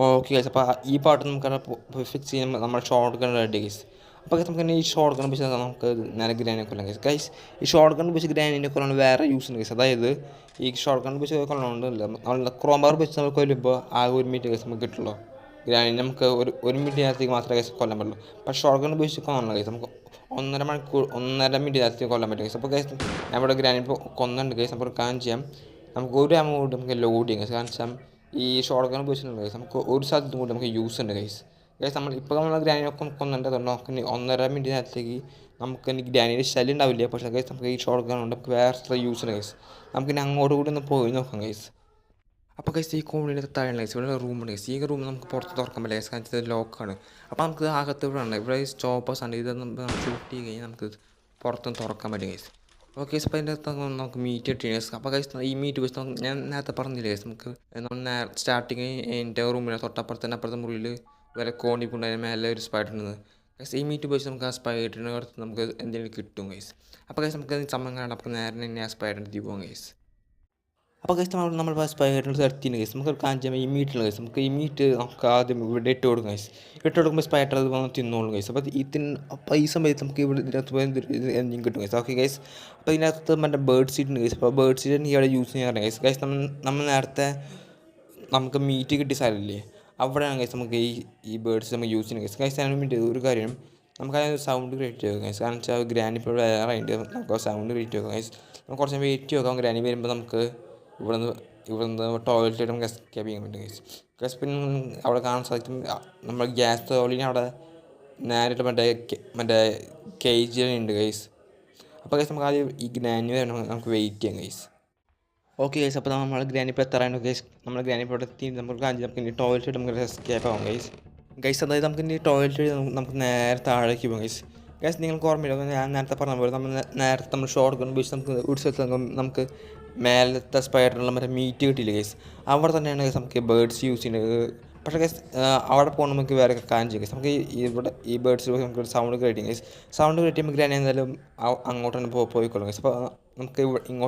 Okay case. അപ്പോൾ ഈ പാട്ട് നമുക്ക് ഫിക്സ് ചെയ്യുമ്പോൾ നമ്മൾ ഷോർട്ട് ഗൺ റെഡി കേസ്. അപ്പോൾ കേസ് നമുക്ക് ഈ ഷോർട്ട് ഗൺ വെച്ച് നമുക്ക് നേരെ ഗ്രാനിനെ കൊല്ലാം കേസ്. ഗൈസ് ഈ ഷോർട്ട് ഗൺ വെച്ച് ഗ്രാനിനെ കൊല്ലാൻ വേറെ യൂസ് ഉണ്ട് കേസ്. അതായത് ഈ ഷോർട്ട് ഗൺ വെച്ച് കൊല്ലണമെന്നില്ല. നമ്മൾ ക്രോംബാർ വെച്ച് നമുക്ക് കൊല്ലുമ്പോൾ ആ 1 മിനിറ്റ് കേസ് നമുക്ക് കിട്ടുള്ളൂ. ഗ്രാനി നമുക്ക് ഒരു മിനിറ്റിനകത്തേക്ക് മാത്രമേ കേസ് കൊല്ലാൻ പറ്റുള്ളൂ. പക്ഷേ ഷോർട്ട് ഗൺ ഉപയോഗിച്ച് കൊല്ലണം കേസ്. നമുക്ക് 1.5 മിനിറ്റിനകത്തേക്ക് കൊല്ലാൻ പറ്റും കേസ്. അപ്പോൾ കേസ് നമ്മുടെ ഗ്രാനി ഇപ്പോൾ കൊന്നുണ്ട് കേസ്. നമുക്ക് കാര്യം ചെയ്യാം. നമുക്ക് ഒരു ആമ കൂടി നമുക്ക് ലോഡ് ചെയ്യാം കേസ്. കാരണം വെച്ചാൽ ഈ ഷോർട്ട് ഗൺ ഉപയോഗിച്ചിട്ടുണ്ട് കേസ്. നമുക്ക് ഒരു സ്ഥലത്തും കൂടി നമുക്ക് യൂസ് ഉണ്ട് കേസ്. കേസ് നമ്മൾ ഗ്രാനിയൊക്കെ കൊന്നുണ്ട്. അതുകൊണ്ട് നമുക്ക് 1.5 മിനിറ്റിനകത്തേക്ക് നമുക്ക് ഇനി ഗ്രാനിയുടെ ശല്യം ഉണ്ടാവില്ല. പക്ഷേ കേസ് നമുക്ക് ഈ ഷോർട്ട് ഗൺ കൊണ്ട് നമുക്ക് വേറെ യൂസ് ഉണ്ട് കേസ്. നമുക്കിനി അങ്ങോട്ട് കൂടി ഒന്ന് പോയി നോക്കാം കേസ്. അപ്പോൾ ഗൈസ് ഈ കോണിൻ്റെ താഴെ ഗൈസ് ഇവിടെ റൂമുണ്ട് ഗൈസ്. ഈ റൂം നമുക്ക് പുറത്ത് തുറക്കാൻ പറ്റില്ല ഗൈസ്. കാരണം ഇത് ലോക്കാണ്. അപ്പോൾ നമുക്ക് അകത്ത് ഇവിടെ ഉണ്ട്. ഇവിടെ സ്റ്റോപ്പേഴ്സ് ഉണ്ട്. ഇത് നമുക്ക് ഷൂട്ട് ചെയ്ത് കഴിഞ്ഞാൽ നമുക്ക് പുറത്തുനിന്ന് തുറക്കാൻ പറ്റും ഗൈസ്. Okay guys. അപ്പോൾ അതിൻ്റെ അകത്ത് നമുക്ക് മീറ്റ് കിട്ടി ഗൈസ്. അപ്പോൾ ഗൈസ് ഈ മീറ്റ് വെച്ച് ഞാൻ നേരത്തെ പറഞ്ഞില്ല ഗൈസ്. നമുക്ക് സ്റ്റാർട്ടിങ് എൻ്റെ റൂമിന് തൊട്ടപ്പുറത്ത് തന്നെ അപ്പുറത്തെ മുറിയിൽ വരെ കോണി കൊണ്ടതിന് മേലെ ഒരു സ്പൈഡർ ഉണ്ട് ഗൈസ്. ഈ മീറ്റ് വെച്ച് നമുക്ക് ആ സ്പൈഡറിനെ അടുത്ത് നമുക്ക് എന്തെങ്കിലും കിട്ടും ഗൈസ്. അപ്പോൾ ഗൈസ് നമുക്ക് സമയം കാണാം. അപ്പോൾ നേരെ തന്നെ ആ സ്പൈഡറിൻ്റെ എത്തി പോകാം ഗൈസ്. അപ്പോൾ ഗൈസ് നമ്മൾ സ്പൈഡറിന് എത്തിയിട്ട് ഗൈസ് നമുക്ക് കാണിച്ചാൽ ഈ മീറ്റിൽ ഗൈസ്. നമുക്ക് ഈ മീറ്റ് നമുക്ക് ആദ്യം ഇവിടെ ഇട്ട് കൊടുക്കും ഗൈസ്. ഇട്ട് കൊടുക്കുമ്പോൾ സ്പൈഡർ അത് വന്ന് തിന്നോളും ഗൈസ്. അപ്പോൾ ഈ സമയത്ത് നമുക്ക് ഇവിടെ ഇതിനകത്ത് എന്തെങ്കിലും കിട്ടും ഗൈസ്. Okay guys. അപ്പോൾ ഇതിനകത്ത് മറ്റേ ബേർഡ് സീറ്റ് ഉണ്ട് ഗൈസ്. അപ്പോൾ ബേർഡ് സീറ്റ് എനിക്ക് ഇവിടെ യൂസ് ചെയ്യാറുണ്ട് ഗൈസ്. ഗൈസ് നമ്മൾ നേരത്തെ നമുക്ക് മീറ്റ് കിട്ടിയ സ്ഥലമില്ലേ അവിടെയാണ് ഗൈസ് നമുക്ക് ഈ ബേർഡ്സ് നമുക്ക് യൂസ് ചെയ്യുന്നത് ഗൈസ്. ഗൈസ് അതിന് വേണ്ടി ഒരു കാര്യം നമുക്ക് അതിന് സൗണ്ട് ക്രിയേറ്റ് ചെയ്യുക ഗൈസ്. കാരണം വെച്ചാൽ ഗ്രാനി ഇപ്പോൾ വേറെ ആയിട്ട് നമുക്ക് സൗണ്ട് ക്രിയേറ്റ് ചെയ്യുക ഗൈസ്. നമുക്ക് കുറച്ച് വെയിറ്റ് ചെയ്യുക. ഗ്രാനി വരുമ്പോൾ നമുക്ക് ഇവിടുന്ന് ടോയ്ലറ്റിൽ നമുക്ക് എസ്കേപ്പ് ചെയ്യാൻ പറ്റും ഗൈസ്. ഗൈസ് പിന്നെ അവിടെ കാണാൻ സാധിക്കും നമ്മൾ ഗ്യാസ് ഓളിനെ അവിടെ നേരിട്ട് മറ്റേ കേജിലുണ്ട് ഗൈസ്. അപ്പോൾ ഗൈസ് നമുക്ക് ആദ്യം ഈ ഗ്രാനി നമുക്ക് വെയിറ്റ് ചെയ്യാം ഗൈസ്. ഓക്കെ ഗൈസ്, അപ്പോൾ നമ്മൾ ഗ്രാനി ഇപ്പോൾ എത്താറാണ് ഗൈസ്. നമ്മൾ ഗ്രാനി ഇപ്പോൾ എത്തി നമുക്ക് ഇനി ടോയ്ലറ്റ് നമുക്ക് എസ്കേപ്പ് ആവാം ഗൈസ്. അതായത് നമുക്ക് ഇനി ടോയ്ലറ്റ് നമുക്ക് നേരെ താഴേക്ക് പോകും ഗൈസ്. നിങ്ങൾക്ക് ഓർമ്മയില്ല, ഞാൻ നേരത്തെ പറഞ്ഞ പോലെ നമ്മൾ ഷോർട്ട് ഗൺ ഉപയോഗിച്ച് നമുക്ക് ഒരു സ്ഥലത്ത് നമുക്ക് മേലത്തെ സ്പൈഡറിനുള്ള മറ്റേ മീറ്റ് കിട്ടിയില്ല ഗൈസ്. അവിടെ തന്നെയാണ് ഗൈസ് നമുക്ക് ബേർഡ്സ് യൂസ് ചെയ്യുന്നത്. പക്ഷേ ഗൈസ് അവിടെ പോകുമ്പോൾ നമുക്ക് വേറെ കാര്യം ചെയ്യും ഗൈസ്. നമുക്ക് ഇവിടെ ഈ ബേർഡ്സ് നമുക്ക് സൗണ്ട് ക്രിയേറ്റ് ചെയ്യും ഗൈസ്. സൗണ്ട് ക്രിയേറ്റ് ചെയ്യുമ്പോൾ ഗ്രാനി എന്തായാലും അങ്ങോട്ട് തന്നെ പോയിക്കോളും ഗൈസ്. അപ്പോൾ നമുക്ക്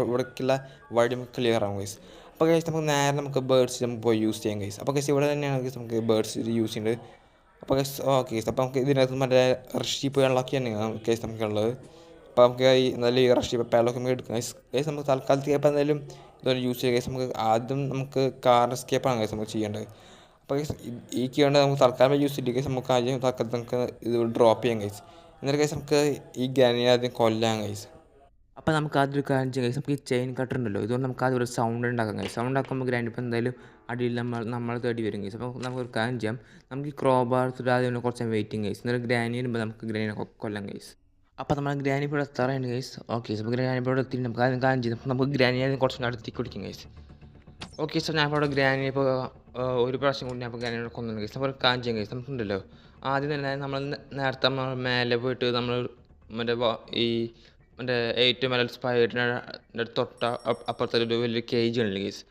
ഇവിടേക്കുള്ള വഴി നമുക്ക് ക്ലിയർ ആവും ഗൈസ്. അപ്പോൾ ഗൈസ് നമുക്ക് നേരെ നമുക്ക് ബേർഡ്സ് നമുക്ക് പോയി യൂസ് ചെയ്യാം ഗൈസ്. അപ്പോൾ ഗൈസ് ഇവിടെ തന്നെയാണ് ഗൈസ് നമുക്ക് ബേർഡ്സ് യൂസ് ചെയ്യുന്നത്. അപ്പോൾ ഗൈസ് ഓക്കെ ഗൈസ്, അപ്പോൾ നമുക്ക് ഇതിനകത്ത് മറ്റേ റഷി പോയി വെള്ളമൊക്കെയാണ് ഗൈസ് നമുക്കുള്ളത്. അപ്പോൾ നമുക്ക് എന്തായാലും ഈ റഷി പേളൊക്കെ നമുക്ക് എടുക്കാം ഗൈസ്. നമുക്ക് തൽക്കാലത്തേക്ക് അപ്പോൾ എന്തായാലും ഇതൊരു യൂസ് ചെയ്യുക ഗൈസ്. നമുക്ക് ആദ്യം നമുക്ക് കാർ എസ്കേപ്പാണ് ഗൈസ് നമുക്ക് ചെയ്യേണ്ടത്. അപ്പോൾ ഗൈസ് ഈ ചെയ്യേണ്ടത് നമുക്ക് തൽക്കാലം യൂസ് ചെയ്തിട്ട് ഗൈസ് നമുക്ക് ആദ്യം തൽക്കാലത്ത് നമുക്ക് ഇത് ഡ്രോപ്പ് ചെയ്യാം ഗൈസ്. എന്നിട്ട് ഗൈസ് നമുക്ക് ഈ ഗ്രാനിയെ ആദ്യം കൊല്ലാം ഗൈസ്. അപ്പോൾ നമുക്ക് ആദ്യം ഒരു കാര്യം ചെയ്യാം ഗൈസ്. നമുക്ക് ഈ ചെയിൻ കട്ടർ ഉണ്ടല്ലോ, ഇതുകൊണ്ട് നമുക്ക് ആദ്യം ഒരു സൗണ്ട് ഉണ്ടാക്കാം ഗൈസ്. സൗണ്ട് ഉണ്ടാക്കുമ്പോൾ ഗ്രാൻഡ് ഇപ്പോൾ എന്തായാലും അടിയിൽ നമ്മൾ തേടി വരും ഗൈസ്. അപ്പോൾ നമുക്കൊരു കാര്യം ചെയ്യാം, നമുക്ക് ഈ ക്രോബാർത്തിട്ട് ആദ്യം കുറച്ച് വെയിറ്റിംഗ് ഗൈസ്. എന്നിട്ട് ഗ്രാനി വരുമ്പോൾ നമുക്ക് ഗ്രാനിനെ കൊല്ലാം ഗൈസ്. അപ്പോൾ നമ്മൾ ഗ്രാനി ഇപ്പോൾ എത്താറാണ് ഗൈസ്. ഓക്കെ അപ്പോൾ ഗ്രാനി ഇപ്പോൾ എത്തി നമുക്ക് ആദ്യം കാര്യം ചെയ്ത് നമുക്ക് ഗ്രാനി ആദ്യം കുറച്ചും അടുത്തേക്ക് പിടിക്കും ഗൈസ്. ഓക്കെ സാർ, ഞാൻ ഇപ്പോൾ ഇവിടെ ഗ്രാനി ഇപ്പോൾ ഒരു പ്രാവശ്യം കൂടി ഞാൻ ഇപ്പോൾ ഗ്രാനിയോട് കൊന്നു ഗൈസ്. അപ്പോൾ ഒരു കാര്യം ചെയ്യാം ഗൈസ്. നമുക്കുണ്ടല്ലോ ആദ്യം തന്നെ നമ്മൾ നേരത്തെ നമ്മൾ മേലെ പോയിട്ട് നമ്മൾ മറ്റേ ഏറ്റവും മേലെ സ്പൈഡറിൻ്റെ തൊട്ട അപ്പുറത്തെ ഒരു വലിയ കേജ് ഉണ്ട് ഗൈസ്.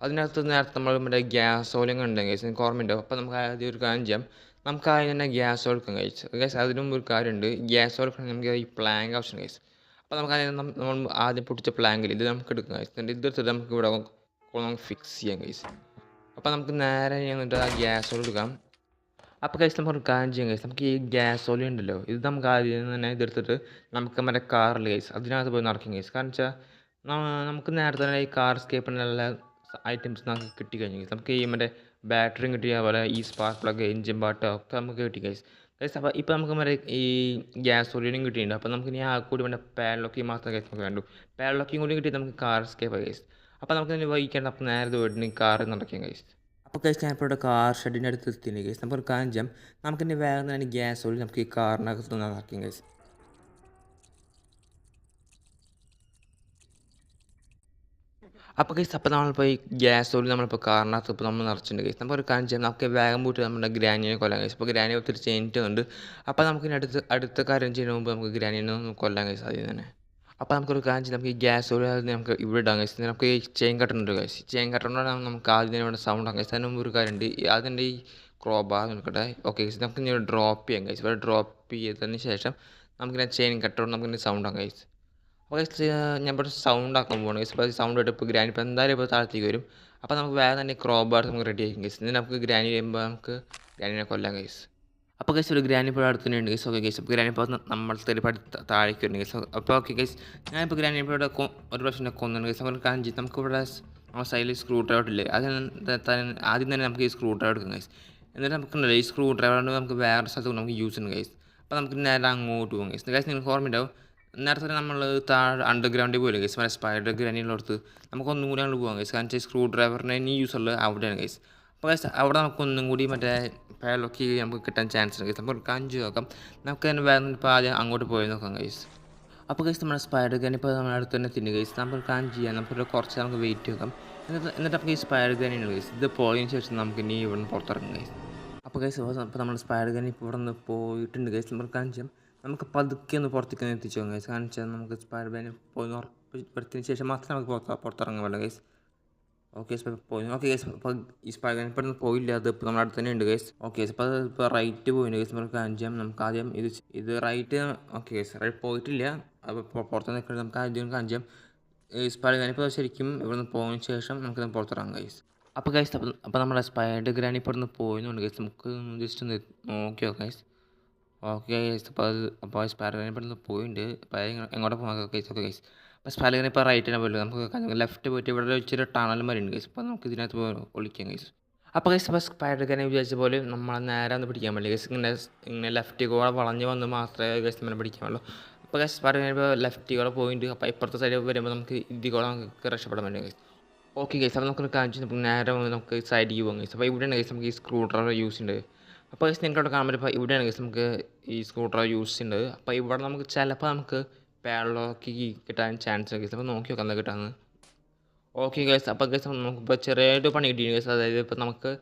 അതിനകത്ത് നേരത്തെ നമ്മൾ മറ്റേ ഗ്യാസ് ഓയിലും ഉണ്ട് ഗൈസ്, എനിക്ക് ഓർമ്മയുണ്ടാവും. അപ്പോൾ നമുക്ക് ആദ്യം ഒരു കാര്യം ചെയ്യാം, നമുക്ക് ആദ്യം തന്നെ ഗ്യാസ് ഓയിൽ എടുക്കാം ഗൈസ്. അതിനും ഒരു കാര്യമുണ്ട്, ഗ്യാസ് ഓയിൽ നമുക്ക് ഈ പ്ലാങ്ക് ആവശ്യം ഗൈസ്. അപ്പോൾ നമുക്ക് ആദ്യം നമ്മൾ ആദ്യം പൊട്ടിച്ച പ്ലാങ്കിൽ ഇത് നമുക്ക് എടുക്കാം ഗൈസ്. എന്നിട്ട് ഇതെടുത്തിട്ട് നമുക്ക് ഇവിടെ നമുക്ക് ഫിക്സ് ചെയ്യാം ഗൈസ്. അപ്പോൾ നമുക്ക് നേരെ എന്നിട്ട് ആ ഗ്യാസ് ഓയിൽ എടുക്കാം. അപ്പോൾ ഗൈസ് നമുക്ക് ഒരു കാര്യം ചെയ്യാം ഗൈസ്. നമുക്ക് ഈ ഗ്യാസ് ഓയിൽ ഉണ്ടല്ലോ, ഇത് നമുക്ക് ആദ്യം തന്നെ ഇതെടുത്തിട്ട് നമുക്ക് മറ്റേ കാറിൽ ഗൈസ് അതിനകത്ത് പോയി നിറയ്ക്കും ഗൈസ്. കാരണം വെച്ചാൽ നമുക്ക് നേരത്തെ തന്നെ ഈ കാർ സ്കേപ്പിനുള്ള ഐറ്റംസ് നമുക്ക് കിട്ടിക്കഴിഞ്ഞു ഗൈസ്. നമുക്ക് ഈ മറ്റേ ബാറ്ററിയും കിട്ടി, അതുപോലെ ഈ സ്പാർക്ക് പ്ലഗ്, എഞ്ചിൻ പാട്ടോ ഒക്കെ നമുക്ക് കിട്ടി ഗൈസ്. അപ്പോൾ ഇപ്പോൾ നമുക്ക് മറ്റേ ഈ ഗ്യാസ് ഓയിലും കിട്ടിയിട്ടുണ്ട്. അപ്പോൾ നമുക്ക് ഇനി ആ കൂടി വേണ്ട പാഡ്ലോക്കി മാത്രമേ ഗൈസ് നമുക്ക് വേണ്ടു. പാഡ്ലോക്കിയും കൂടി കിട്ടി നമുക്ക് കാർ സ്കേപ്പ് ഗൈസ്. അപ്പോൾ നമുക്ക് ഇനി വഹിക്കേണ്ട, അപ്പോൾ നേരെ വീട്ടിൽ കാർ നിറയ്ക്കാം ഗൈസ്. അപ്പോൾ ഗൈസ് ഞാൻ ഇപ്പോൾ ഇവിടെ കാർ ഷെഡിൻ്റെ അടുത്ത് എത്തിയിട്ടുണ്ട് ഗൈസ്. നമുക്ക് ഒരു കാര്യം ചെയ്യാം, നമുക്കിനി വേഗം തന്നെ ഗ്യാസ് ഓയിൽ നമുക്ക് ഈ കാറിനകത്ത് നിറയ്ക്കാം ഗൈസ്. അപ്പോൾ ഗൈസ് അപ്പോൾ നമ്മളിപ്പോൾ ഈ ഗ്യാസ് ഓയിൽ നമ്മളിപ്പോൾ കാറിനകത്ത് ഇപ്പോൾ നമ്മൾ നിറച്ചിട്ടുണ്ട് ഗൈസ്. നമുക്ക് ഒരു കാര്യം ചെയ്യാം, നമുക്ക് വേഗം പോയിട്ട് നമ്മുടെ ഗ്രാനിയെ കൊല്ലാം ഗൈസ്. ഇപ്പോൾ ഗ്രാനിയെ ഒത്തിരി ചെയ്തിട്ടുണ്ട്. അപ്പോൾ നമുക്ക് ഇനി അടുത്ത കാര്യം ചെയ്യുന്ന മുമ്പ് നമുക്ക് ഗ്രാനിയെ ഒന്ന് കൊല്ലാൻ ഗൈസ് ആദ്യം തന്നെ. അപ്പോൾ നമുക്കൊരു കാര്യം ചെയ്യാം, നമുക്ക് ഈ ഗ്യാസ് ഓയിൽ നമുക്ക് ഇവിടെ ഇടാം ഗൈസ്. നമുക്ക് ഈ ചെയിൻ കട്ടറുണ്ട് ഗൈസ്. ചെയിൻ കട്ടറിനോടാണ് നമുക്ക് ആദ്യം തന്നെ ഇവിടെ സൗണ്ട് ആക്കാം ഗൈസ്. അതിന് മുമ്പ് ഒരു കാര്യമുണ്ട്, അതിൻ്റെ ഈ ക്രോബാർ നോക്കട്ടെ. ഓക്കെ ഗൈസ്, നമുക്ക് ഇനി ഡ്രോപ്പ് ചെയ്യാം ഗൈസ്. ഇവിടെ ഡ്രോപ്പ് ചെയ്തതിന് ശേഷം നമുക്കിങ്ങനെ ചെയിൻ കട്ടറുകൊണ്ട് നമുക്കിനി സൗണ്ട് ആക്കാം ഗൈസ്. അപ്പോൾ ഞാൻ ഇപ്പോൾ സൗണ്ട് ആക്കാൻ പോകണം ഗൈസ്. അപ്പോൾ സൗണ്ട് ആയിട്ട് ഇപ്പോൾ ഗ്രാനി ഇപ്പോൾ എന്തായാലും ഇപ്പോൾ താഴത്തേക്ക് വരും. അപ്പോൾ നമുക്ക് വേഗം തന്നെ ക്രോബാർ നമുക്ക് റെഡി ആയിരിക്കും ഗൈസ്. എന്നിട്ട് നമുക്ക് ഗ്രാനി വരുമ്പോൾ നമുക്ക് ഗ്രാനിനെ കൊല്ലാം ഗൈസ്. അപ്പോൾ ഗൈസ് ഒരു ഗ്രാനി ഇപ്പോൾ അടുത്ത് തന്നെ ഉണ്ട് ഗൈസ്. ഓക്കെ ഗൈസ്, അപ്പോൾ ഗ്രാനി ഇപ്പോൾ നമ്മൾ താഴേക്ക് വരുന്നുണ്ട് ഗൈസ്. അപ്പോൾ ഓക്കെ ഗൈസ്, ഞാനിപ്പോൾ ഗ്രാനി ഇപ്പോൾ ഇവിടെ ഒരു പ്രാവശ്യം കൊന്നുണ്ട് ഗൈസ്. അപ്പോൾ കാര്യം ചെയ്ത് നമുക്കിവിടെ നമ്മുടെ സൈഡിൽ സ്ക്രൂ ഡ്രൈവർ ഇല്ലേ, ആദ്യം തന്നെ നമുക്ക് ഈ സ്ക്രൂ ഡ്രൈവർ എടുക്കാം ഗൈസ്. എന്നിട്ട് നമുക്കുണ്ടല്ലോ ഈ സ്ക്രൂ ഡ്രൈവർ നമുക്ക് വേറെ സ്ഥലത്ത് നമുക്ക് യൂസ് ചെയ്യുന്നു ഗൈസ്. അപ്പോൾ നമുക്ക് നേരെ അങ്ങോട്ട് പോകും ഗൈസ്. ഗൈസ് നിങ്ങൾക്ക് ഓർമ്മയുണ്ടാവും, നേരത്തെ നമ്മൾ താഴെ അണ്ടർഗ്രൗണ്ടിൽ പോയില്ലേ ഗൈസ്, മറ്റേ സ്പൈഡർ ഗ്രാനിയുള്ളടത്ത് നമുക്കൊന്നും കൂടി അങ്ങോട്ട് പോകാം ഗൈസ്. കാരണം വെച്ചാൽ സ്ക്രൂ ഡ്രൈവറിനെ ഇനി യൂസ് ഉള്ളത് അവിടെയാണ് ഗൈസ്. അപ്പോൾ ഗൈസ് അവിടെ നമുക്കൊന്നും കൂടി മറ്റേ പാഡ്ലോക്ക് നമുക്ക് കിട്ടാൻ ചാൻസ് ഉണ്ട് ഗൈസ്. നമുക്ക് ഒരു അഞ്ച് നോക്കാം, നമുക്ക് തന്നെ വേറെ ഇപ്പോൾ ആദ്യം അങ്ങോട്ട് പോയി നോക്കാം ഗൈസ്. അപ്പോൾ ഗൈസ് നമ്മുടെ സ്പൈഡർ ഗ്രാനി ഇപ്പോൾ നമ്മുടെ അടുത്ത് തന്നെ തിന്നു ഗൈസ്. നമുക്ക് കാര്യം ചെയ്യാം, നമുക്ക് കുറച്ച് നമുക്ക് വെയിറ്റ് നോക്കാം. എന്നിട്ട് നമുക്ക് ഈ സ്പൈഡർ ഗ്രാനി ഉണ്ട് ഗൈസ്, ഇത് പോയതിന് ശേഷം നമുക്ക് ഇനി ഇവിടെ നിന്ന് പുറത്തിറങ്ങും ഗൈസ്. അപ്പോൾ ഗൈസ് അപ്പോൾ നമ്മുടെ സ്പൈഡർ ഗ്രാനി ഇപ്പോൾ ഇവിടെ നിന്ന് പോയിട്ടുണ്ട് ഗൈസ്. നമുക്ക് കാര്യം ചെയ്യാം, നമുക്ക് പതുക്കെ ഒന്ന് പുറത്തേക്ക് എത്തിച്ചു പോകാം ഗൈസ്. കാരണം വെച്ചാൽ നമുക്ക് സ്പൈഡർ ഗ്രാനി പോയി ഉറപ്പിച്ചതിന് ശേഷം മാത്രമേ നമുക്ക് പുറത്തിറങ്ങാൻ പറ്റുള്ളൂ ഗൈസ്. ഓക്കെ പോയി. ഓക്കെ ഗൈസ്, അപ്പോൾ ഈ സ്പൈഡർ ഗ്രാനി ഇപ്പോൾ പോയില്ല, അത് ഇപ്പോൾ നമ്മുടെ അടുത്ത് തന്നെ ഉണ്ട് ഗൈസ്. ഓക്കെ ഗൈസ്, അപ്പോൾ അത് ഇപ്പോൾ റൈറ്റ് പോയിട്ടുണ്ട് ഗൈസ്. നമുക്ക് കാര്യം ചെയ്യാം, നമുക്ക് ആദ്യം ഇത് റൈറ്റ്. ഓക്കെ ഗൈസ്, റൈറ്റ് പോയിട്ടില്ല, അപ്പോൾ പുറത്ത് നിൽക്കുന്നത് നമുക്ക് ആദ്യം കാര്യം ചെയ്യാം. ഈ സ്പൈഡർ ഗ്രാനി ഇപ്പോൾ ശരിക്കും ഇവിടെ നിന്ന് പോയതിന് ശേഷം നമുക്ക് പുറത്തിറങ്ങാം ഗൈസ്. അപ്പോൾ ഗൈസ് അപ്പോൾ നമ്മുടെ സ്പൈഡർ ഗ്രാനി ഇപ്പോൾ ഇവിടെ നിന്ന് പോയെന്നുണ്ട് ഗൈസ്. നമുക്ക് ജസ്റ്റ് ഒന്ന് നോക്കി നോക്കാം ഗൈസ്. ഓക്കെ ഗൈസ്, അപ്പോൾ സ്പൈഡർ ഗ്രാനി ഇപ്പോൾ ഇവിടെ നിന്ന് പോയിട്ടുണ്ട്. അപ്പോൾ എങ്ങോട്ട് പോകാം ഗൈസ്. ഓക്കെ ഗൈസ്, അപ്പോൾ സ്പൈഡർ ഗ്രാനി ഇപ്പോൾ റൈറ്റിനെ പോയില്ല, നമുക്ക് ലെഫ്റ്റ് പോയിട്ട് ഇവിടെ വെച്ചൊരു ടണൽ മരുണ്ട് ഗൈസ്. അപ്പോൾ നമുക്ക് ഇതിനകത്ത് ഒളിക്കാം ഗൈസ്. അപ്പോൾ ഗൈസ് അപ്പോൾ സ്പൈഡർ ഗ്രാനി വിചാരിച്ച പോലെ നമ്മളെ നേരെ ഒന്ന് പിടിക്കാൻ പറ്റില്ല ഗൈസ്. ഇങ്ങനെ ലെഫ്റ്റ് കൂടെ വളഞ്ഞ് വന്ന് മാത്രമേ ഗൈസ് നമ്മളെ പിടിക്കാൻ പറ്റുള്ളൂ. അപ്പോൾ ഗൈസ് സ്പൈഡർ ഗ്രാനി ഇപ്പോൾ ലെഫ്റ്റ് കൂടെ പോയിട്ടുണ്ട്. അപ്പോൾ ഇപ്പുറത്തെ സൈഡിൽ വരുമ്പോൾ നമുക്ക് ഇതിൽ കൂടെ നമുക്ക് രക്ഷപ്പെടാൻ പറ്റും ഗൈസ്. ഓക്കെ ഗൈസ്, അപ്പോൾ നമുക്ക് കാണിച്ച് നമുക്ക് നേരെ നമുക്ക് സൈഡിൽ പോകാം ഗൈസ്. അപ്പോൾ ഇവിടെയാണ് ഗൈസ് നമുക്ക് ഈ സ്ക്രൂ ഡ്രൈവർ യൂസ് ഉണ്ട്. അപ്പോൾ ഗൈസ് നിങ്ങൾക്കവിടെ കാണാൻ പറ്റും ഇവിടെയാണ് ഗൈസ് നമുക്ക് ഈ സ്ക്രൂ ഡ്രൈവർ യൂസ് ചെയ്യുന്നത്. അപ്പോൾ ഇവിടെ നമുക്ക് ചിലപ്പോൾ നമുക്ക് പാഡ്ലോക്ക് കിട്ടാൻ ചാൻസ് ഉണ്ട് ഗൈസ്. അപ്പോൾ നോക്കി നോക്കാം എന്താ കിട്ടാന്ന്. ഓക്കെ ഗൈസ്, അപ്പോൾ ഗൈസ് നമുക്കിപ്പോൾ ചെറിയൊരു പണി കിട്ടി ഗൈസ്. അതായത് ഇപ്പോൾ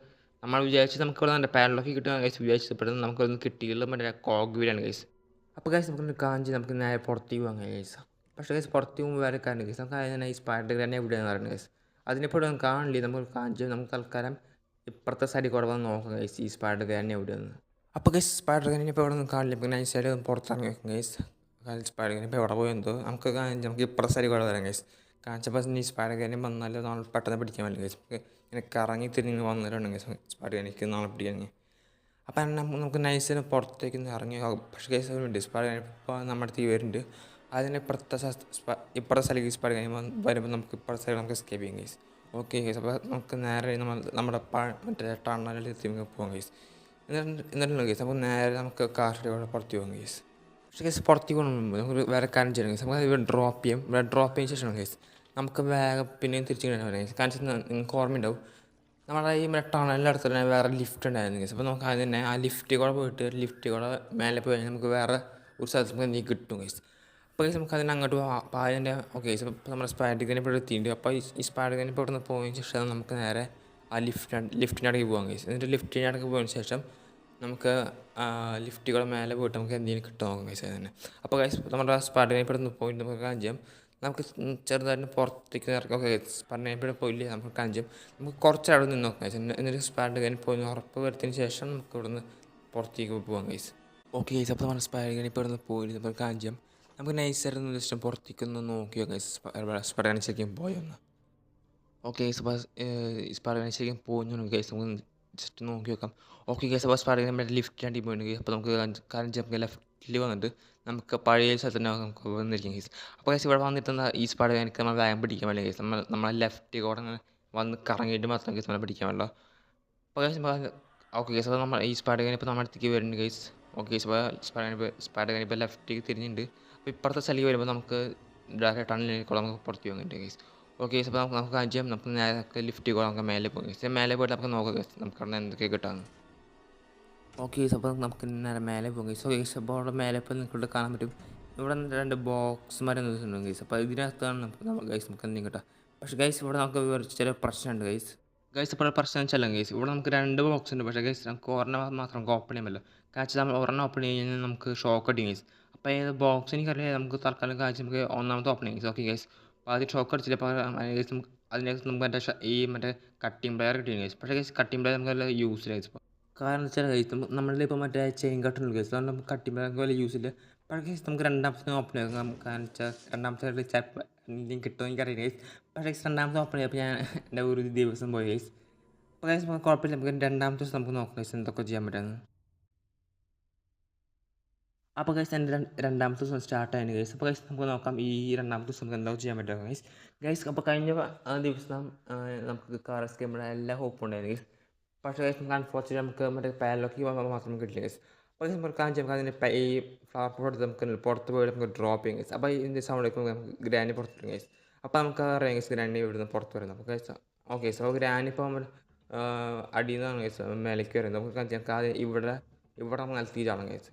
നമ്മൾ വിചാരിച്ച് നമുക്ക് ഇവിടെ നല്ല പാഡ്ലോക്ക് കിട്ടുക ഗൈസ് വിചാരിച്ചപ്പെടുന്നത് നമുക്കൊന്നും കിട്ടിയില്ല. മറ്റേ കോഗ് വീടാണ് ഗൈസ്. അപ്പോൾ ഗൈസ് നമുക്ക് കാഞ്ചി നമുക്ക് നേരെ പുറത്തേക്ക് പോകാം ഗൈസ്. പക്ഷേ ഗൈസ് പുറത്തേക്ക് പോകുമ്പോൾ വേറെ കാര്യം ഗൈസ് നമുക്ക് അതിന് ഈ സ്പൈഡർ തന്നെ എവിടെയാണെന്ന് പറയുന്നത് ഗൈസ്. അതിനിപ്പോൾ ഇവിടെ കാണില്ല. നമുക്ക് കാഞ്ചി നമുക്ക് തൽക്കാലം ഇപ്പുറത്തെ സൈഡിൽ കൂടെ വന്ന് നോക്കാം ഗൈസ് ഈ സ്പൈഡർ തന്നെ എവിടെയാണ്. അപ്പോൾ ഗൈസ് സ്പൈഡർ തന്നെ ഇപ്പോൾ ഇവിടെ നിന്ന് കാണില്ല. ഇപ്പോൾ നൈസ് സൈഡ് പുറത്തിറങ്ങി വെക്കും ഗൈസ്. സ്പൈഡർ ഇപ്പോൾ എവിടെ പോയെന്തോ നമുക്ക് നമുക്ക് ഇപ്പുറത്തെ സൈഡിൽ കൂടെ വരാം ഗൈസ്. കാണിച്ചപ്പോൾ ഈ സ്പൈഡർ കാര്യം വന്നാൽ നമ്മൾ പെട്ടെന്ന് പിടിക്കാൻ പറ്റില്ല ഗൈസ്. നമുക്ക് ഇങ്ങനെ കറങ്ങി തിരിഞ്ഞ് വന്നിട്ടുണ്ട് ഗൈസ് സ്പൈഡർ എനിക്ക് നാളെ പിടിക്കാൻ. അപ്പം നമുക്ക് നൈസിന് പുറത്തേക്ക് ഇറങ്ങി. പക്ഷേ കേസ് ഉണ്ട് സ്പൈഡർ ഇപ്പോൾ നമ്മുടെ അടുത്ത് വരുന്നുണ്ട്. അതിന് ഇപ്പുറത്തെ സ്ഥലത്തേക്ക് സ്പൈഡർ കഴിയുമ്പോൾ വരുമ്പോൾ നമുക്ക് ഇപ്പുറത്തെ സൈഡ് നമുക്ക് എസ്കേപ്പ് ചെയ്യും ഗൈസ്. ഓക്കെ ഗൈസ്, അപ്പോൾ നമുക്ക് നേരെ നമ്മുടെ മറ്റേ ടണലിൽ എത്തി പോകാം ഗൈസ്. എന്നിട്ടുണ്ട് ഗൈസ് നമുക്ക് നേരെ നമുക്ക് കാറിൻ്റെ കൂടെ പുറത്ത് പോകാം ഗൈസ്. പക്ഷേ കേസ് പുറത്തേക്ക് പോകുമ്പോൾ നമുക്ക് വേറെ കാര്യം ചെയ്യണം ഗൈസ്. നമുക്ക് ഇവിടെ ഡ്രോപ്പ് ചെയ്യും. ഇവിടെ ഡ്രോപ്പ് ചെയ്തതിന് ശേഷം ഗൈസ് നമുക്ക് വേഗം പിന്നെയും തിരിച്ചു കിട്ടാൻ ഗൈസ്. കാരണം നിങ്ങൾക്ക് ഓർമ്മയുണ്ടാവും നമ്മുടെ ഈ ടണലിൻ്റെ അടുത്ത് തന്നെ വേറെ ലിഫ്റ്റ് ഉണ്ടായിരുന്നു ഗൈസ്. അപ്പോൾ നമുക്ക് അതിന് ആ ലിഫ്റ്റിൽ കൂടെ പോയിട്ട് ലിഫ്റ്റിൽ കൂടെ മേലെ പോയി കഴിഞ്ഞാൽ നമുക്ക് വേറെ ഒരു സ്ഥലത്ത് നമുക്ക് എന്തെങ്കിലും കിട്ടും ഗൈസ്. അപ്പോൾ ഗൈസ് നമുക്ക് അതിന് അങ്ങോട്ട് പോകാം. അപ്പോൾ അതിൻ്റെ ഓക്കെ ഗൈസ് ഇപ്പോൾ നമ്മുടെ സ്പാഡിക്കനെ ഇപ്പോൾ എത്തിയിട്ടുണ്ട്. അപ്പോൾ ഈ സ്പാഡിക്കനെ ഇപ്പോൾ ഇവിടെ നിന്ന് പോയതിന് ശേഷം നമുക്ക് നേരെ ആ ലിഫ്റ്റിൻ്റെ അടുക്ക് പോകാം ഗൈസ്. എന്നിട്ട് ലിഫ്റ്റിൻ്റെ അടുക്ക് പോയതിന് ശേഷം നമുക്ക് ലിഫ്റ്റിൽ കൂടെ മേലെ പോയിട്ട് നമുക്ക് എന്തെങ്കിലും കിട്ടും നോക്കാം ഗൈസ് തന്നെ. അപ്പോൾ ഗൈസ് നമ്മുടെ സ്പാഡിക്കനെ ഇപ്പോൾ നിന്ന് പോയിട്ട് നമുക്ക് കാര്യം ചെയ്യാം. നമുക്ക് ചെറുതായിട്ട് പുറത്തേക്ക് ഇറക്കി. ഓക്കെ പറഞ്ഞപ്പോൾ പോയില്ലേ നമുക്ക് കാഞ്ചും നമുക്ക് കുറച്ച് അവിടെ നിന്ന് നോക്കാം ഗൈസ്. എന്നിട്ട് സ്പാഡ് കഴിഞ്ഞ് പോയി ഉറപ്പ് വരുത്തിയതിന് ശേഷം നമുക്ക് ഇവിടെ നിന്ന് പുറത്തേക്ക് പോകാം ഗൈസ്. ഓക്കെ ഗൈസ്, അപ്പോൾ നമ്മൾ സ്പാഡ് കഴിഞ്ഞ് ഇപ്പോൾ ഇവിടെ നിന്ന് പോയി നമുക്ക് കാഞ്ചും നമുക്ക് നൈസായിരുന്നു ജസ്റ്റ് പുറത്തേക്കൊന്ന് നോക്കി നോക്കാം ഗൈസ്. സ്പാഡ് കഴിഞ്ഞ് ശരിക്കും പോയൊന്ന്. ഓക്കെ ഗൈസ്, അപ്പോൾ സ്പാഡ് കഴിഞ്ഞ് ശരിക്കും പോയി ഗൈസ് നമുക്ക് ജസ്റ്റ് നോക്കി നോക്കാം. ഓക്കെ ഗൈസ്, അപ്പോൾ സ്പാഡ് കഴിഞ്ഞ് ലിഫ്റ്റ് ആണ്ടി പോയിട്ടുണ്ട്. അപ്പോൾ നമുക്ക് കാഞ്ച് നമുക്ക് ലെഫ്റ്റിൽ വന്നിട്ട് നമുക്ക് പഴയ സ്ഥലത്ത് തന്നെ നമുക്ക് വന്നിരിക്കും ഗൈസ്. അപ്പോൾ ഗൈസ് ഇവിടെ വന്നിട്ട് ഈ സ്പാഡ് എനിക്ക് നമ്മൾ വേഗം പിടിക്കാൻ പറ്റില്ല ഗൈസ്. നമ്മളെ ലെഫ്റ്റ് കൂടെ വന്ന് കറങ്ങിയിട്ട് മാത്രം ഗൈസ് നമ്മളെ പിടിക്കാൻ പറ്റില്ല. അപ്പോൾ ഗൈസ് ഓക്കെ ഗൈസ്, അപ്പോൾ നമ്മൾ ഈ സ്പാഡ് കഴിഞ്ഞപ്പോൾ നമ്മുടെ അടുത്തേക്ക് വരുന്നുണ്ട് ഗൈസ്. ഓക്കെ ഗൈസ്, അപ്പോൾ സ്പാഡ് കഴിഞ്ഞപ്പോൾ ലെഫ്റ്റിലേക്ക് തിരിഞ്ഞിട്ടുണ്ട്. അപ്പോൾ ഇപ്പുറത്തെ സ്ഥലത്ത് വരുമ്പോൾ നമുക്ക് ഡയറക്റ്റ് ടണ്ണിലേക്കുള്ള നമുക്ക് പുറത്ത് പോകുന്നുണ്ട് ഗൈസ്. ഓക്കെ ഗൈസ്, അപ്പോൾ നമുക്ക് കാര്യം ചെയ്യാം. നമുക്ക് നേരെ ലിഫ്റ്റ് കൂടെ നമുക്ക് മേലെ പോകും ഗൈസ്. മേലെ പോയിട്ട് നമുക്ക് നോക്കാം ഗൈസ് നമുക്ക് അവിടെ എന്തൊക്കെ കിട്ടാമെന്ന്. ഓക്കെ ഗൈസ്, അപ്പോൾ നമുക്ക് നേരെ മേലെ പോകും ഗൈസ്. ഓക്കെ ഗൈസ്, അപ്പോൾ അവിടെ മേലെ ഇപ്പോൾ നിങ്ങൾക്ക് കാണാൻ പറ്റും ഇവിടെ 2 ബോക്സ് മരുന്നുണ്ട് ഗൈസ്. അപ്പോൾ ഇതിനകത്താണ് നമുക്ക് ഗൈസ് നമുക്ക് എന്തെങ്കിലും കിട്ടാം. പക്ഷേ ഗൈസ് ഇവിടെ നമുക്ക് ചെറിയ പ്രശ്നമുണ്ട് ഗൈസ്. ഇപ്പോൾ പ്രശ്നം വെച്ചല്ല ഗൈസ്, ഇവിടെ നമുക്ക് 2 ബോക്സ് ഉണ്ട്. പക്ഷേ ഗൈസ് നമുക്ക് ഒരെണ്ണം മാത്രം ഓപ്പൺ ചെയ്യാൻ പറ്റില്ല. കാരണം നമ്മൾ ഒരെണ്ണം ഓപ്പൺ ചെയ്ത് നമുക്ക് ഷോക്ക് അടിക്കും ഗൈസ്. അപ്പോൾ ഏത് ബോക്സ് എനിക്കറിയാം നമുക്ക് തൽക്കാലം കാഴ്ച നമുക്ക് ഒന്നാമത്തെ ഓപ്പൺ ചെയ്യും ഗൈസ്. ഓക്കെ ഗൈസ്, അപ്പോൾ ആദ്യം ഷോക്ക് അടിച്ചില്ല. അപ്പോൾ ഗൈസ് നമുക്ക് അതിനകത്ത് നമുക്ക് മറ്റേ കട്ടിംഗ് പ്ലെയർ കിട്ടിയും ഗൈസ്. പക്ഷേ ഗൈസ് കട്ടിംഗ് പ്ലെയർ നമുക്ക് നല്ല യൂസ് ഗൈസ്. കാരണം എന്ന് വെച്ചാൽ ഗൈസ് നമ്മളിൽ ഇപ്പോൾ മറ്റേ ചെയിൻ കട്ടുണ്ട് ഗൈസ്. അതുകൊണ്ട് നമുക്ക് കട്ടിംഗ് പ്ലെയർ വലിയ യൂസ് ഇല്ല. പക്ഷേ ഗൈസ് നമുക്ക് രണ്ടാമത്തെ ഓപ്പൺ ചെയ്യാം. കാരണം വെച്ചാൽ രണ്ടാമത്തെ ചിലപ്പോൾ എന്തെങ്കിലും കിട്ടുമോ എനിക്കറിയില്ല ഗൈസ്. പക്ഷേ ഗൈസ് രണ്ടാമത്തെ ഓപ്പൺ ചെയ്തപ്പോൾ ഞാൻ എൻ്റെ ഒരു ദിവസം പോയി ഗൈസ്. അപ്പോൾ ഗൈസ് കുഴപ്പമില്ല, നമുക്ക് രണ്ടാമത്തെ ദിവസം നമുക്ക് നോക്കാം ഗൈസ് എന്തൊക്കെ ചെയ്യാൻ പറ്റുമെന്ന്. അപ്പോൾ ഗൈസ് എൻ്റെ രണ്ടാമത്തെ ദിവസം സ്റ്റാർട്ട് ആയിരുന്നു ഗൈസ്. അപ്പോൾ ഗൈസ് നമുക്ക് നോക്കാം ഈ രണ്ടാമത്തെ ദിവസം നമുക്ക് എന്തൊക്കെ ചെയ്യാൻ പറ്റുമോ ഗൈസ്. അപ്പോൾ കഴിഞ്ഞ ദിവസം നമുക്ക് കാർ എസ്കേപ്പിൻ്റെ എല്ലാ ഹോപ്പും ഉണ്ടായിരുന്നു ഗൈസ്. പക്ഷേ ഗൈസ് നമുക്ക് അൺഫോർച്ചുനേറ്റ് നമുക്ക് മറ്റേ പാഡ്ലോക്ക് മാത്രം കിട്ടില്ല ഗൈസ്. അപ്പോൾ ഗൈസ് നമുക്ക് കാണിച്ചാൽ നമുക്ക് അതിൻ്റെ ഈ ഫ്ലവർ പോട്ട് നമുക്ക് പുറത്ത് പോയിട്ട് നമുക്ക് ഡ്രോപ്പ് ചെയ്യും ഗൈസ്. അപ്പോൾ ഇതിൻ്റെ സൗണ്ടിലേക്ക് നമുക്ക് ഗ്രാനി പുറത്ത് വരും ഗൈസ്. അപ്പോൾ നമുക്ക് അറിയാം ഗൈസ് ഗ്രാനി ഇവിടുന്ന് പുറത്ത് വരുന്നത്. അപ്പോൾ ഗൈസ് ഓക്കെ ഗൈസ്, അപ്പോൾ ഗ്രാനി ഇപ്പോൾ നമ്മൾ അടിയിൽ നിന്നാണ് ഗൈസ് മേലേക്ക് വരുന്നത്. നമുക്ക് കാണിച്ചാൽ ഇവിടെ നമ്മൾ നിലത്തിയിട്ടാണ് ഗൈസ്.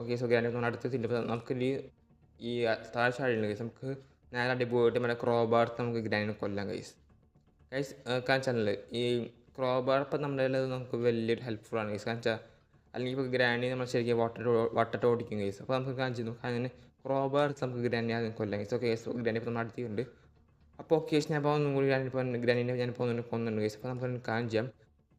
ഓക്കെ സോ ഗ്രാനി നമ്മൾ അടുത്തെത്തില്ല. ഇപ്പോൾ നമുക്ക് ഈ താഴെ ചാടിയുണ്ട് ഗൈസ്. നമുക്ക് നേരെ അടി പോയിട്ട് മറ്റേ ക്രോബാർത്ത് നമുക്ക് ഗ്രാനിനെ കൊല്ലാം ഗൈസ്. കാണിച്ചാൽ ഈ ക്രോബാർ ഇപ്പം നമ്മുടെ നമുക്ക് വലിയൊരു ഹെൽപ്ഫുൾ ആണ് ഗൈസ്. കാരണം വെച്ചാൽ അല്ലെങ്കിൽ ഇപ്പോൾ ഗ്രാനി നമ്മൾ ശരിക്കും വട്ടട്ട് ഓടിക്കും ഗൈസ്. അപ്പോൾ നമുക്ക് കാണിച്ചു നോക്കാം അങ്ങനെ ക്രോബാർ നമുക്ക് ഗ്രാനി ആദ്യം കൊല്ലാം ഗൈസ്. ഓക്കെ ഗൈസ്, ഗ്രാനി ഇപ്പോൾ നമ്മൾ അടുത്തുണ്ട്. അപ്പോൾ ഓക്കെ ഗൈസ് ഞാൻ ഇപ്പോൾ ഒന്നും കൂടി ഗ്രാനിനെ ഞാനിപ്പോൾ കൊന്നുണ്ട് ഗൈസ്. അപ്പോൾ നമുക്ക് കാണിച്ചു ചെയ്യാം.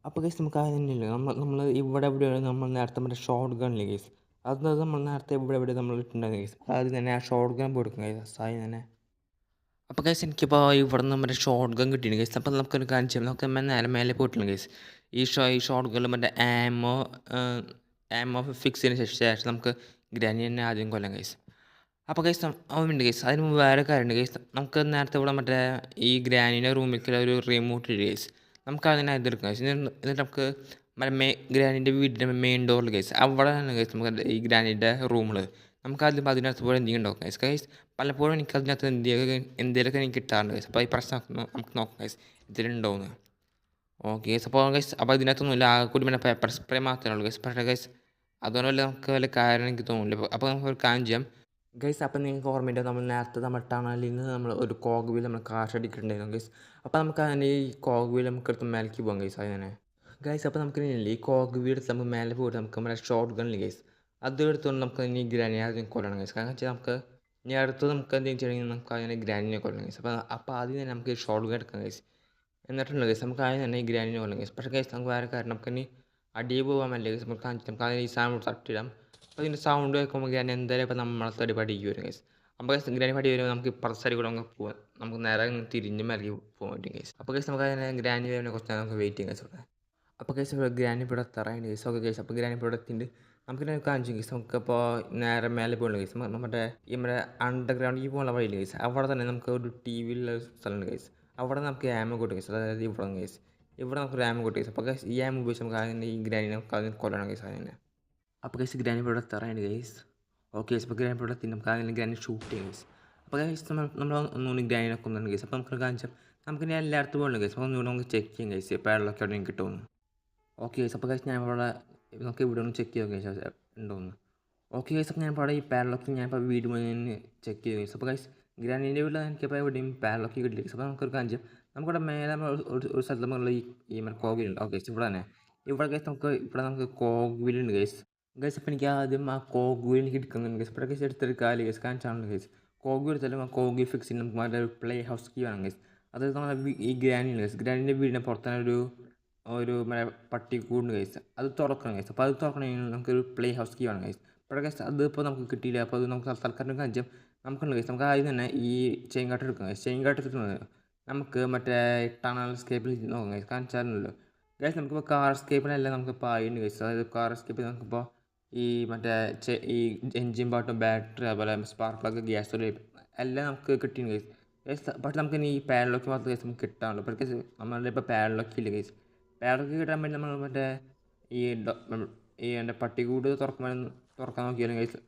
അപ്പോൾ ഗൈസ് നമുക്ക് അത് തന്നെയില്ല നമ്മൾ എവിടെയാണ് നമ്മൾ നേരത്തെ മറ്റേ ഷോർട്ട് ഗണ്ണില്ലേ ഗൈസ്. അത് നമ്മൾ നേരത്തെ എവിടെ നമ്മൾ ഇട്ടുണ്ടായിരുന്നു ഗൈസ്. അത് തന്നെ ആ ഷോർട്ട് ഗൺ കൊടുക്കും ഗൈസ് സായി തന്നെ. അപ്പോൾ ഗൈസ് എനിക്കിപ്പോൾ ഇവിടെ നിന്ന് മറ്റേ ഷോർട്ട് ഗൺ കിട്ടിയിട്ടുണ്ട് ഗൈസ്. അപ്പോൾ നമുക്കൊരു കാണിച്ചു ചെയ്യാം. നമുക്ക് നേരെ മേലെ പോയിട്ടില്ല ഗൈസ്. ഈ ഷോർട്ട് ഗണ്ണിൽ മറ്റേ ആമോ ഫിക്സ് ചെയ്തതിന് ശേഷം നമുക്ക് ഗ്രാനി തന്നെ ആദ്യം കൊല്ലാം ഗൈസ്. അപ്പോൾ ഗൈസ് അതുണ്ട് ഗൈസ്. അതിന് മുമ്പ് വേറെ കാര്യമുണ്ട് ഗൈസ്. നമുക്ക് നേരത്തെ ഇവിടെ മറ്റേ ഈ ഗ്രാനീൻ്റെ റൂമിലേക്കുള്ള ഒരു റിമോട്ട് ഇല്ല ഗൈസ്. നമുക്ക് അതിനെ ഇതെടുക്കാം ഗൈസ്. എന്നിട്ട് നമുക്ക് ഗ്രാനീൻ്റെ വീടിൻ്റെ മെയിൻ ഡോറിൽ ഗൈസ് അവിടെയാണ് ഗൈസ് നമുക്ക് ഈ ഗ്രാനീൻ്റെ റൂമിൽ നമുക്ക് അതിനകത്ത് പോലെ എന്തെങ്കിലും ഉണ്ടാവും ഗൈസ്. ഗൈസ് പലപ്പോഴും എനിക്ക് അതിനകത്ത് എന്തെങ്കിലുമൊക്കെ എനിക്ക് കിട്ടാറുണ്ട് ഗൈസ്. അപ്പോൾ ഈ പ്രശ്നം നമുക്ക് നോക്കാം ഗൈസ് ഇതിലുണ്ടോയെന്ന്. Okay guys. അപ്പോൾ ഗൈസ് അപ്പോൾ ഇതിനകത്തൊന്നുമില്ല, ആകെ കൂടി പിന്നെ പേപ്പർ സ്പ്രേ മാത്രമേ ഉള്ളൂ ഗൈസ്. പക്ഷേ ഗൈസ് അതുകൊണ്ട് വല്ല നമുക്ക് വല്ല കാര്യം എനിക്ക് തോന്നുന്നില്ല. അപ്പോൾ നമുക്ക് ഒരു കാര്യം ചെയ്യാം ഗൈസ്. അപ്പോൾ നിങ്ങൾക്ക് ഓർമ്മയുണ്ടോ, നമ്മൾ നേരത്തെ നമ്മൾ ടണലിൽ നിന്ന് നമ്മൾ ഒരു കോഗ് വീൽ നമ്മൾ കാശടിക്കുന്നുണ്ടായിരുന്നു ഗൈസ്. അപ്പോൾ നമുക്ക് അതിൻ്റെ ഈ കോഗ് വീൽ നമുക്ക് എടുത്ത് മേലേക്ക് പോകാം ഗൈസ്. അതിനെ ഗൈസ് അപ്പോൾ നമുക്ക് ഇനി ഈ കോഗ് വീൽ എടുത്ത് നമുക്ക് മേലെ പോയിട്ട് നമുക്ക് നമ്മുടെ ഷോർട്ട് ഗണ്ണിൽ ഗൈസ് അത് എടുത്തുകൊണ്ട് നമുക്ക് ഇനി ഗ്രാനി ആദ്യം കൊല്ലണം ഗൈസ്. കാരണം വെച്ചാൽ നമുക്ക് ഇനി അടുത്ത് നമുക്ക് എന്തെങ്കിലും ചെയ്യണമെങ്കിൽ നമുക്ക് അതിനെ ഗ്രാനിനെ കൊല്ലണം ഗൈസ്. അപ്പോൾ ആദ്യം തന്നെ നമുക്ക് ഷോർട്ട് ഗൺ എടുക്കാം ഗൈസ്. എന്നിട്ടുണ്ട് ഗൈസ് നമുക്ക് ആദ്യം തന്നെ ഈ ഗ്രാനിനെ കൊല്ലണം ഗൈസ്. പക്ഷേ ഗൈസ് നമുക്ക് വേറെ കാര്യം നമുക്ക് ഇനി അടിയിൽ പോകാൻ പറ്റില്ല ഗൈസ്. നമുക്ക് കാണിച്ചിട്ട് നമുക്ക് അതിന് ഈ സാധനം തട്ടിടാം. അപ്പോൾ ഇതിൻ്റെ സൗണ്ട് കേൾക്കുമ്പോൾ ഗ്രാനി എന്തായാലും ഇപ്പോൾ നമ്മളെ തടി പടിക്ക് വരും ഗൈസ്. അപ്പോൾ ഗൈസ് ഗ്രാനി പടി വരുമ്പോൾ നമുക്ക് ഇപ്പുറത്തെ സൈഡിൽ കൂടെ നമുക്ക് പോകാം. നമുക്ക് നേരെ തിരിഞ്ഞ് മലക്കി പോകാൻ പറ്റും ഗൈസ്. അപ്പോൾ ഗൈസ് നമുക്ക് അതിനെ ഗ്രാനി വരുന്ന കുറച്ച് നേരം നമുക്ക് വെയിറ്റ് ചെയ്യാം ഗൈസ്. ഇവിടെ അപ്പോൾ ഗൈസ് ഗ്രാനി ഇവിടെ എത്താറായിട്ട് ഗൈസ്. ഓക്കെ ഗൈസ് അപ്പോൾ ഗ്രാനി ഇവിടെ എത്തിയിട്ട് നമുക്കിങ്ങനെ കാണിച്ചു ഗൈസ്. നമുക്കിപ്പോൾ നേരെ മേലെ പോകണം ഗൈസ്. നമ്മുടെ ഈ നമ്മുടെ അണ്ടർഗ്രൗണ്ട് ഈ പോകുന്ന വഴിയില്ല ഗൈസ്. അവിടെ തന്നെ നമുക്ക് ഒരു ടി വിയിലുള്ള സ്ഥലമുണ്ട് ഗൈസ്. അവിടെ നമുക്ക് ആമ കൂട്ടും ഗൈസ്. അതായത് ഇവിടെ ഗൈസ് ഇവിടെ നമുക്ക് ഒരു ആമ കൂട്ടും ഗൈസ്. അപ്പോൾ ഗൈസ് ഈ ആമ ഉപയോഗിച്ച് നമുക്ക് അതിൻ്റെ ഈ ഗ്രാനിനെ നമുക്ക് അതിന് കൊല്ലണം ഗൈസ് അതിനെ. അപ്പോൾ ഗൈസ് ഗ്രാനി ഇവിടെ എത്താറായിട്ട് ഗൈസ്. ഓക്കെ ഗൈസ് അപ്പോൾ ഗ്രാനി ഇവിടെ എത്തി നമുക്ക് അതിന് ഗ്രാനി ഷൂട്ട് ചെയ്യാം ഗൈസ്. അപ്പോൾ ഗൈസ് നമ്മൾ ഒന്നുകൂടി ഗ്രാനിനെ കൊന്നുണ്ട് ഗൈസ്. അപ്പോൾ നമുക്ക് കാണിച്ചാൽ നമുക്ക് ഇനി എല്ലായിടത്തും പോകണം ഗൈസ്. അപ്പോൾ ഒന്നുകൂടെ നമുക്ക് ചെക്ക് ചെയ്യാം ഗൈസ് പേടലൊക്കെ എവിടെയും കിട്ടുമെന്ന്. ഓക്കെ ഗൈസ് അപ്പോൾ ഗൈസ് ഞാൻ ഇവിടെ നമുക്ക് ഇവിടെ ഒന്ന് ചെക്ക് ചെയ്യാം ഗൈസ് ഉണ്ടോയെന്ന്. ഓക്കെ ഗൈസ് അപ്പോൾ ഞാൻ ഇവിടെ ഈ പാഡ്ലോക്ക് ഞാനിപ്പോൾ വീട് മുഴുവൻ ചെക്ക് ചെയ്തു ഗൈസ്. അപ്പോൾ ഗൈസ് ഗ്രാനീൻ്റെ വീട്ടിൽ എനിക്കിപ്പോൾ എവിടെയും പാഡ്ലോക്ക് കിട്ടില്ല ഗൈസ്. അപ്പോൾ നമുക്കൊരു കാര്യം നമുക്കിവിടെ മേലെ ഒരു സ്ഥലത്ത് നമ്മളുള്ള ഈ കോവിലുണ്ട്. ഓക്കെ ഗൈസ് ഇവിടെ തന്നെ ഇവിടെ ഗൈസ് നമുക്ക് കോവിലുണ്ട് ഗൈസ്. ഗൈസ് അപ്പോൾ എനിക്ക് ആദ്യം ആ കോഗുവിൽ എനിക്ക് എടുക്കുന്നുണ്ട് ഗൈസ്. ഇവിടെ ഗൈസ് എടുത്തെടുക്കാല് ഗൈസ് കാണിച്ചാണ് ഗൈസ്. കോഗു എടുത്താലും ആ കോഗു ഫിക്സ് ചെയ്ത് നമുക്ക് ഒരു പ്ലേ ഹൗസ് കീ വേണം ഗൈസ്. അതായത് നമ്മുടെ ഈ ഗ്രാനിയുണ്ട് ഗൈസ്. ഗ്രാനീൻ്റെ വീടിൻ്റെ പുറത്താണ് ഒരു പട്ടിക്കൂണ്ട് ഗൈസ്. അത് തുറക്കണം ഗൈസ്. അപ്പോൾ അത് തുറക്കണമെങ്കിൽ നമുക്കൊരു പ്ലേ ഹൗസ് കീ വേണം ഗൈസ്. അപ്പോൾ ഗൈസ് അതിപ്പോൾ നമുക്ക് കിട്ടിയില്ല. അപ്പോൾ അത് നമുക്ക് തൽക്കാലം കാണിച്ചാൽ നമുക്കുണ്ട് ഗൈസ്. നമുക്ക് ആദ്യം തന്നെ ഈ ചെയിൻ കാട്ട് എടുക്കാം ഗൈസ്. ചെയിൻ കാട്ട് എടുക്കുന്നത് നമുക്ക് മറ്റേ ടണൽ സ്കേപ്പിൽ നോക്കാം ഗൈസ്. കാണിച്ചാലുണ്ടല്ലോ ഗൈസ്. നമുക്കിപ്പോൾ കാർ സ്കേപ്പിനല്ല നമുക്കിപ്പോൾ ആയിട്ടുണ്ട് ഗൈസ്. അതായത് കാർ സ്കേപ്പിൽ നമുക്കിപ്പോൾ ഈ മറ്റേ ഈ എൻജിൻ പാട്ടും ബാറ്ററി അതുപോലെ സ്പാർക്ക് പ്ലഗ് ഗ്യാസ് എല്ലാം നമുക്ക് കിട്ടിയിട്ടുണ്ട് ഗൈസ്. ഗൈസ് പക്ഷേ നമുക്ക് ഇനി ഈ പാഡ്ലോക്ക് മാത്രം ഗൈസ് നമുക്ക് കിട്ടാനുള്ളൂ. ഇപ്പോൾ ഗൈസ് നമ്മളുടെ ഇപ്പോൾ പാഡ്ലോക്ക് ഇല്ല ഗൈസ്. പാഡ്ലോക്ക് കിട്ടാൻ വേണ്ടി നമ്മൾ മറ്റേ എൻ്റെ പട്ടിക്കൂട് തുറക്കാൻ നോക്കിയാലും ഗൈസ്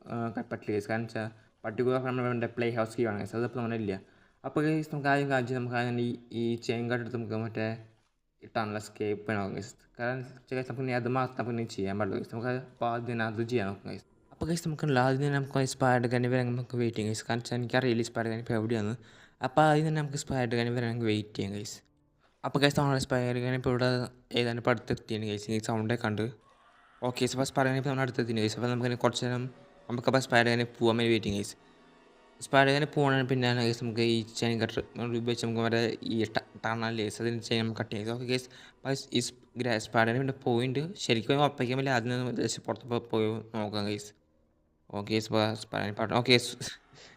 പറ്റില്ല ഗൈസ്. കാരണം വെച്ചാൽ പട്ടിക്കൂട് തുറക്കാൻ നമ്മുടെ പ്ലേ ഹൗസ് കീ ആണ് ഗൈസ്. അതിപ്പോൾ നമ്മളില്ല. അപ്പോൾ ഗൈസ് നമുക്ക് ആദ്യം കാണിച്ച് നമുക്ക് ആദ്യം ഈ ചെയിൻ കാർഡ് എടുത്ത് നമുക്ക് മറ്റേ ടണൽ സ്കേപ്പ് നോക്കാം ഗൈസ്. കാരണം ഗൈസ് നമുക്ക് അത് മാത്രം നമുക്ക് ചെയ്യാൻ പാടില്ല ഗൈസ്. നമുക്ക് അപ്പോൾ ആദ്യം അത് ചെയ്യാൻ നോക്കാം ഗൈസ്. അപ്പോൾ ഗൈസ് നമുക്കുള്ള ആദ്യം തന്നെ നമുക്ക് സ്പൈഡർ ഗണ്ണി വരെ നമുക്ക് വെയിറ്റ് ചെയ്യാം ഗൈസ്. കാരണം വെച്ചാൽ എനിക്കറിയില്ല സ്പൈഡർ ഗണ്ണി ഇപ്പോൾ എവിടെയാണ്. അപ്പോൾ ആദ്യം തന്നെ നമുക്ക് സ്പൈഡർ ഗണ്ണി വരെ നമുക്ക് വെയിറ്റ് ചെയ്യാം ഗൈസ്. അപ്പോൾ ഗൈസ് നമ്മുടെ സ്പൈഡർ ഗണ്ണി ഇപ്പോൾ ഇവിടെ ഏതാണ്ട് ഇപ്പോൾ അടുത്തെത്തിയാണ് ഗൈസ്. ഈ സൗണ്ടേ കണ്ട് ഓക്കെ അപ്പോൾ സ്പൈഡർ ഗണ്ണി ഇപ്പോൾ നമ്മുടെ അടുത്തെത്തിയാണ് ഗൈസ്. അപ്പോൾ നമുക്ക് കുറച്ച് നേരം നമുക്കപ്പോൾ സ്പൈഡർ ഗണ്ണി പോകാൻ വേണ്ടി വെയിറ്റിംഗ് ഗൈസ്. സ്പൈഡർ ഗണ്ണി പോകണ പിന്നെയാണ് ഗൈസ് നമുക്ക് ഈ ചെയിൻ കട്ടർ ഉപയോഗിച്ച് നമുക്ക് വരെ ഈ ടണൽ ഗൈസ് അതിന് ചെയിൻ നമുക്ക് കട്ട് ചെയ്യാം. ഓക്കെ ഗൈസ് അപ്പോൾ ഈ സ്പൈഡർ ഗണ്ണി പിന്നെ പോയിന്റ് ശരിക്കും ഉറപ്പിക്കാൻ വേണ്ടി അതിൽ നിന്ന് ജസ്റ്റ് പുറത്ത് പോയി നോക്കാം ഗൈസ്. ഓക്കെ ഇപ്പോൾ സ്പൈഡർ ഗണ്ണി പാട്ട് ഓക്കെ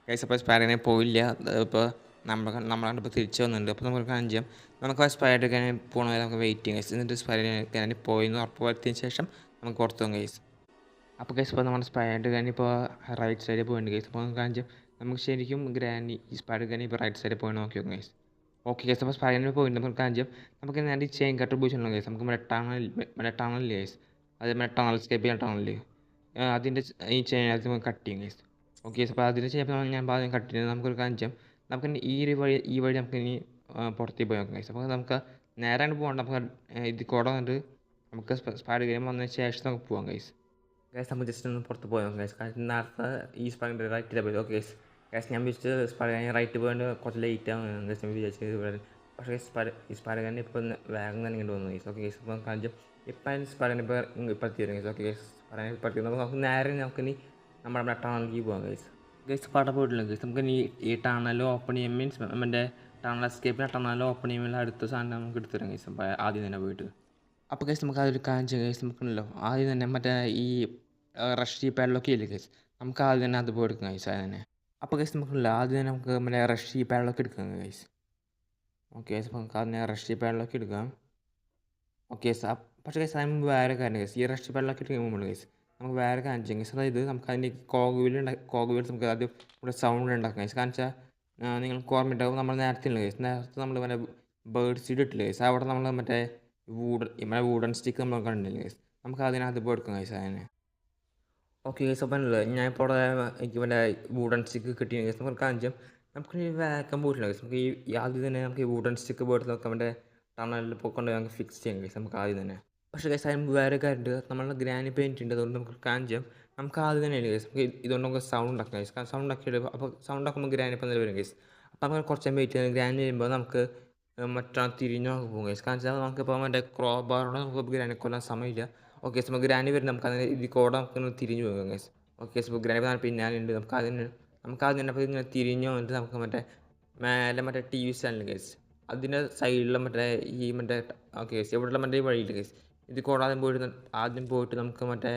ഗൈസ് അപ്പോൾ സ്പൈഡർ ഗണ്ണി പോയില്ല. ഇപ്പോൾ നമ്മളാണ്ടിപ്പോൾ തിരിച്ചു വന്നിട്ടുണ്ട്. അപ്പോൾ നമുക്ക് കാര്യം ചെയ്യാം നമുക്ക് ആ സ്പൈഡർ ഗണ്ണി പോകണ വരെ നമുക്ക് വെയിറ്റ് ചെയ്യാം ഗൈസ്. എന്നിട്ട് സ്പൈഡർ ഗണ്ണി പോയി എന്ന് ഉറപ്പ് വരുത്തിയതിന് ശേഷം നമുക്ക് പുറത്ത് പോകും ഗൈസ്. അപ്പോൾ ഗൈസ് ഇപ്പോൾ നമ്മുടെ സ്പൈഡർ ഗണ്ണി ഇപ്പോൾ റൈറ്റ് സൈഡിൽ പോയിട്ടുണ്ട് ഗൈസ്. അപ്പോൾ നമുക്ക് കാര്യം ചെയ്യാം നമുക്ക് ശരിക്കും ഗ്രാനി ഈ സ്പൈഡർ ഗണ്ണി ഇപ്പോൾ റൈറ്റ് സൈഡിൽ പോയി നോക്കി നോക്കാം ഗൈസ്. ഓക്കെ ഗൈസ് അപ്പോൾ സ്പൈഡർ ഗണ്ണി പോയിട്ട് നമുക്ക് കാര്യം ചെയ്യാം നമുക്ക് നേരെ ഈ ചെയിൻ കട്ടർ ഉപയോഗിച്ചിട്ടുണ്ടോ ഗൈസ്. നമുക്ക് മറ്റേ ടണൽ ഗൈസ്. അത് മറ്റേ ടണൽ സ്കേപ്പ് ചെയ്യാൻ ടണൽ അതിൻ്റെ ഈ ചെയിൻ അത് നമുക്ക് കട്ട് ചെയ്യും ഗൈസ്. ഓക്കെ ഗൈസ് അപ്പോൾ അതിന് ചെയ്യുമ്പോൾ ഞാൻ ആദ്യം കട്ട് ചെയ്യുന്നത് നമുക്കൊരു കാര്യം ചെയ്യാം നമുക്ക് ഈ വഴി നമുക്ക് ഇനി പുറത്തേക്ക് പോയി നോക്കാം ഗൈസ്. അപ്പോൾ നമുക്ക് നേരെ പോകണ്ട നമുക്ക് ഇത് കൂടെ വന്നിട്ട് നമുക്ക് സ്പൈഡർ ഗെയിം വന്നതിന് ശേഷം നമുക്ക് പോകാം ഗൈസ്. ഗൈസ് നമുക്ക് ജസ്റ്റ് ഒന്ന് പുറത്ത് പോയി നോക്കാം ഗൈസ്. കാരണം നേരത്തെ ഈ സ്പൈഡർ റൈറ്റിലാണ് പോയത്. ഓക്കെ ഗൈസ് ഞാൻ വിളിച്ച് സ്പൈഡർ റൈറ്റ് പോയിട്ട് കുറച്ച് ലേറ്റ് ആവും ഗൈസ് വിചാരിച്ചത്. പക്ഷേ ഈ സ്പൈഡർ ഗണ്ണി ഇപ്പോൾ വേഗം തന്നെ ഇങ്ങോട്ട് വന്നു ഗൈസ്. ഓക്കെ ഗൈസ് ഇപ്പോൾ കാണിച്ചാൽ ഇപ്പം സ്പൈഡർ ഇപ്പോൾ എത്തി വരും ഗൈസ്. ഓക്കെ ഗൈസ് സ്പൈഡർ ഇപ്പോൾ എത്തി നമുക്ക് നേരെ നമുക്കിനി നമ്മുടെ ടണലിലേക്ക് പോകാം ഗൈസ്. ഗൈസ് പാട പോയിട്ടില്ല ഗൈസ്. നമുക്ക് ഈ ടണൽ ഓപ്പൺ ചെയ്യാൻ മീൻസ് നമ്മുടെ ടണൽ എസ്കേപ്പിന് ടണൽ ഓപ്പൺ ചെയ്യുമ്പോൾ അടുത്ത സാധനം നമുക്ക് എടുത്തു തരാം ഗൈസ്. അപ്പോൾ ആദ്യം തന്നെ പോയിട്ട് അപ്പോൾ ഗൈസ് നമുക്ക് അതൊരു കാര്യം ചെയ്യാം ഗൈസ്. നമുക്കുണ്ടല്ലോ ആദ്യം തന്നെ മറ്റേ ഈ റഷി പാഡ്ലോക്ക് ഇല്ലേ ഗൈസ്. നമുക്ക് ആദ്യം തന്നെ അത് പോയി എടുക്കാം ഗൈസ്. അത് തന്നെ അപ്പോൾ ഗൈസ് നമുക്കുണ്ടല്ലോ ആദ്യം തന്നെ നമുക്ക് മറ്റേ റഷി പാഡ്ലോക്ക് എടുക്കാം ഗൈസ്. ഓക്കെ ഗൈസ് അപ്പോൾ നമുക്ക് ആദ്യം റഷി പാഡ്ലോക്ക് എടുക്കാം. ഓക്കെ ഗൈസ് പക്ഷേ ഗൈസ് അതിന് മുമ്പ് വേറെ കാര്യം ഗൈസ്. ഈ റഷി പാഡ്ലോക്ക് എടുക്കുമ്പോൾ ഗൈസ് നമുക്ക് വേറെ കാര്യം ചെയ്യാം ഗൈസ്. അതായത് നമുക്ക് അതിൻ്റെ കോഗുവിൽ നമുക്ക് ആദ്യം ഇവിടെ സൗണ്ട് ഉണ്ടാക്കാം ഗൈസ്. കാരണം വെച്ചാൽ നിങ്ങൾക്ക് ഓർമ്മയുണ്ടാവും നമ്മൾ നേരത്തെ ഉള്ള ഗൈസ്. നേരത്തെ നമ്മൾ മറ്റേ ബേർഡ് സീഡ് ഇട്ടില്ല ഗൈസ്. അവിടെ നമ്മൾ മറ്റേ വൂഡൻ സ്റ്റിക്ക് നമ്മൾ കണ്ടില്ല ഗൈസ്. നമുക്ക് അതിനകത്ത് പോയി എടുക്കാം ഗൈസ് അതിനെ. ഓക്കെ ഗൈസ് അപ്പോൾ ഞാൻ ഇപ്പോൾ അവിടെ എനിക്ക് മറ്റേ വൂഡൻ സ്റ്റിക്ക് കിട്ടിയ ഗൈസ്. നമുക്ക് കാണിച്ചാൽ നമുക്ക് വേക്കാൻ പോയിട്ടില്ല ഗൈസ്. നമുക്ക് ഈ ആദ്യം തന്നെ നമുക്ക് ഈ വൂഡൻ സ്റ്റിക്ക് പോയിട്ട് നോക്കാം മറ്റേ ടണലിൽ പോയിക്കൊണ്ട് നമുക്ക് ഫിക്സ് ചെയ്യാം ഗൈസ് നമുക്ക് ആദ്യം തന്നെ. പക്ഷേ ഗൈസ് അതിന് വേറെ കാര്യമുണ്ട്, നമ്മളുടെ ഗ്രാനി പെയിൻറ്റ് ഉണ്ട്, അതുകൊണ്ട് നമുക്ക് കാണിച്ച് ചെയ്യാം. നമുക്ക് ആദ്യം തന്നെയാണ് ഗൈസ് നമുക്ക് ഇതുകൊണ്ട് നമുക്ക് സൗണ്ട് ആക്കാം ഗൈസ്. സൗണ്ട് ആക്കിയിട്ട് അപ്പോൾ സൗണ്ട് ആക്കുമ്പോൾ ഗ്രാനി ഇപ്പം വരും ഗൈസ്. അപ്പോൾ നമുക്ക് കുറച്ച് വെയിറ്റ് ചെയ്യാം. ഗ്രാനി വരുമ്പോൾ നമുക്ക് മറ്റാ തിരിഞ്ഞു നോക്കി പോകും ഗൈസ്. കാരണം വെച്ചാൽ നമുക്കിപ്പോൾ മറ്റേ ക്രോ ബാറോടെ നമുക്ക് ഗ്രാനി കൊല്ലാൻ സമയമില്ല. ഓക്കെ ഗൈസ് നമുക്ക് ഗ്രാനി വരും, നമുക്ക് അതിന് ഇത് കൂടെ നമുക്ക് തിരിഞ്ഞു പോകാം ഗൈസ്. ഓക്കെ ഗൈസ് ഇപ്പോൾ ഗ്രാനി പിന്നാലെ ഉണ്ട്, നമുക്ക് ആദ്യം തന്നെ അപ്പോൾ ഇങ്ങനെ തിരിഞ്ഞു വന്നിട്ട് നമുക്ക് മറ്റേ മേലെ മറ്റേ ടി വി സ്റ്റാൻഡിൽ ഗൈസ് അതിൻ്റെ സൈഡിൽ മറ്റേ ഓക്കെ ഗൈസ് ഇവിടെയുള്ള മറ്റേ വഴിയില്ല ഗൈസ്. ഇത് കൂടാതെ ആദ്യം പോയിട്ട് നമുക്ക് മറ്റേ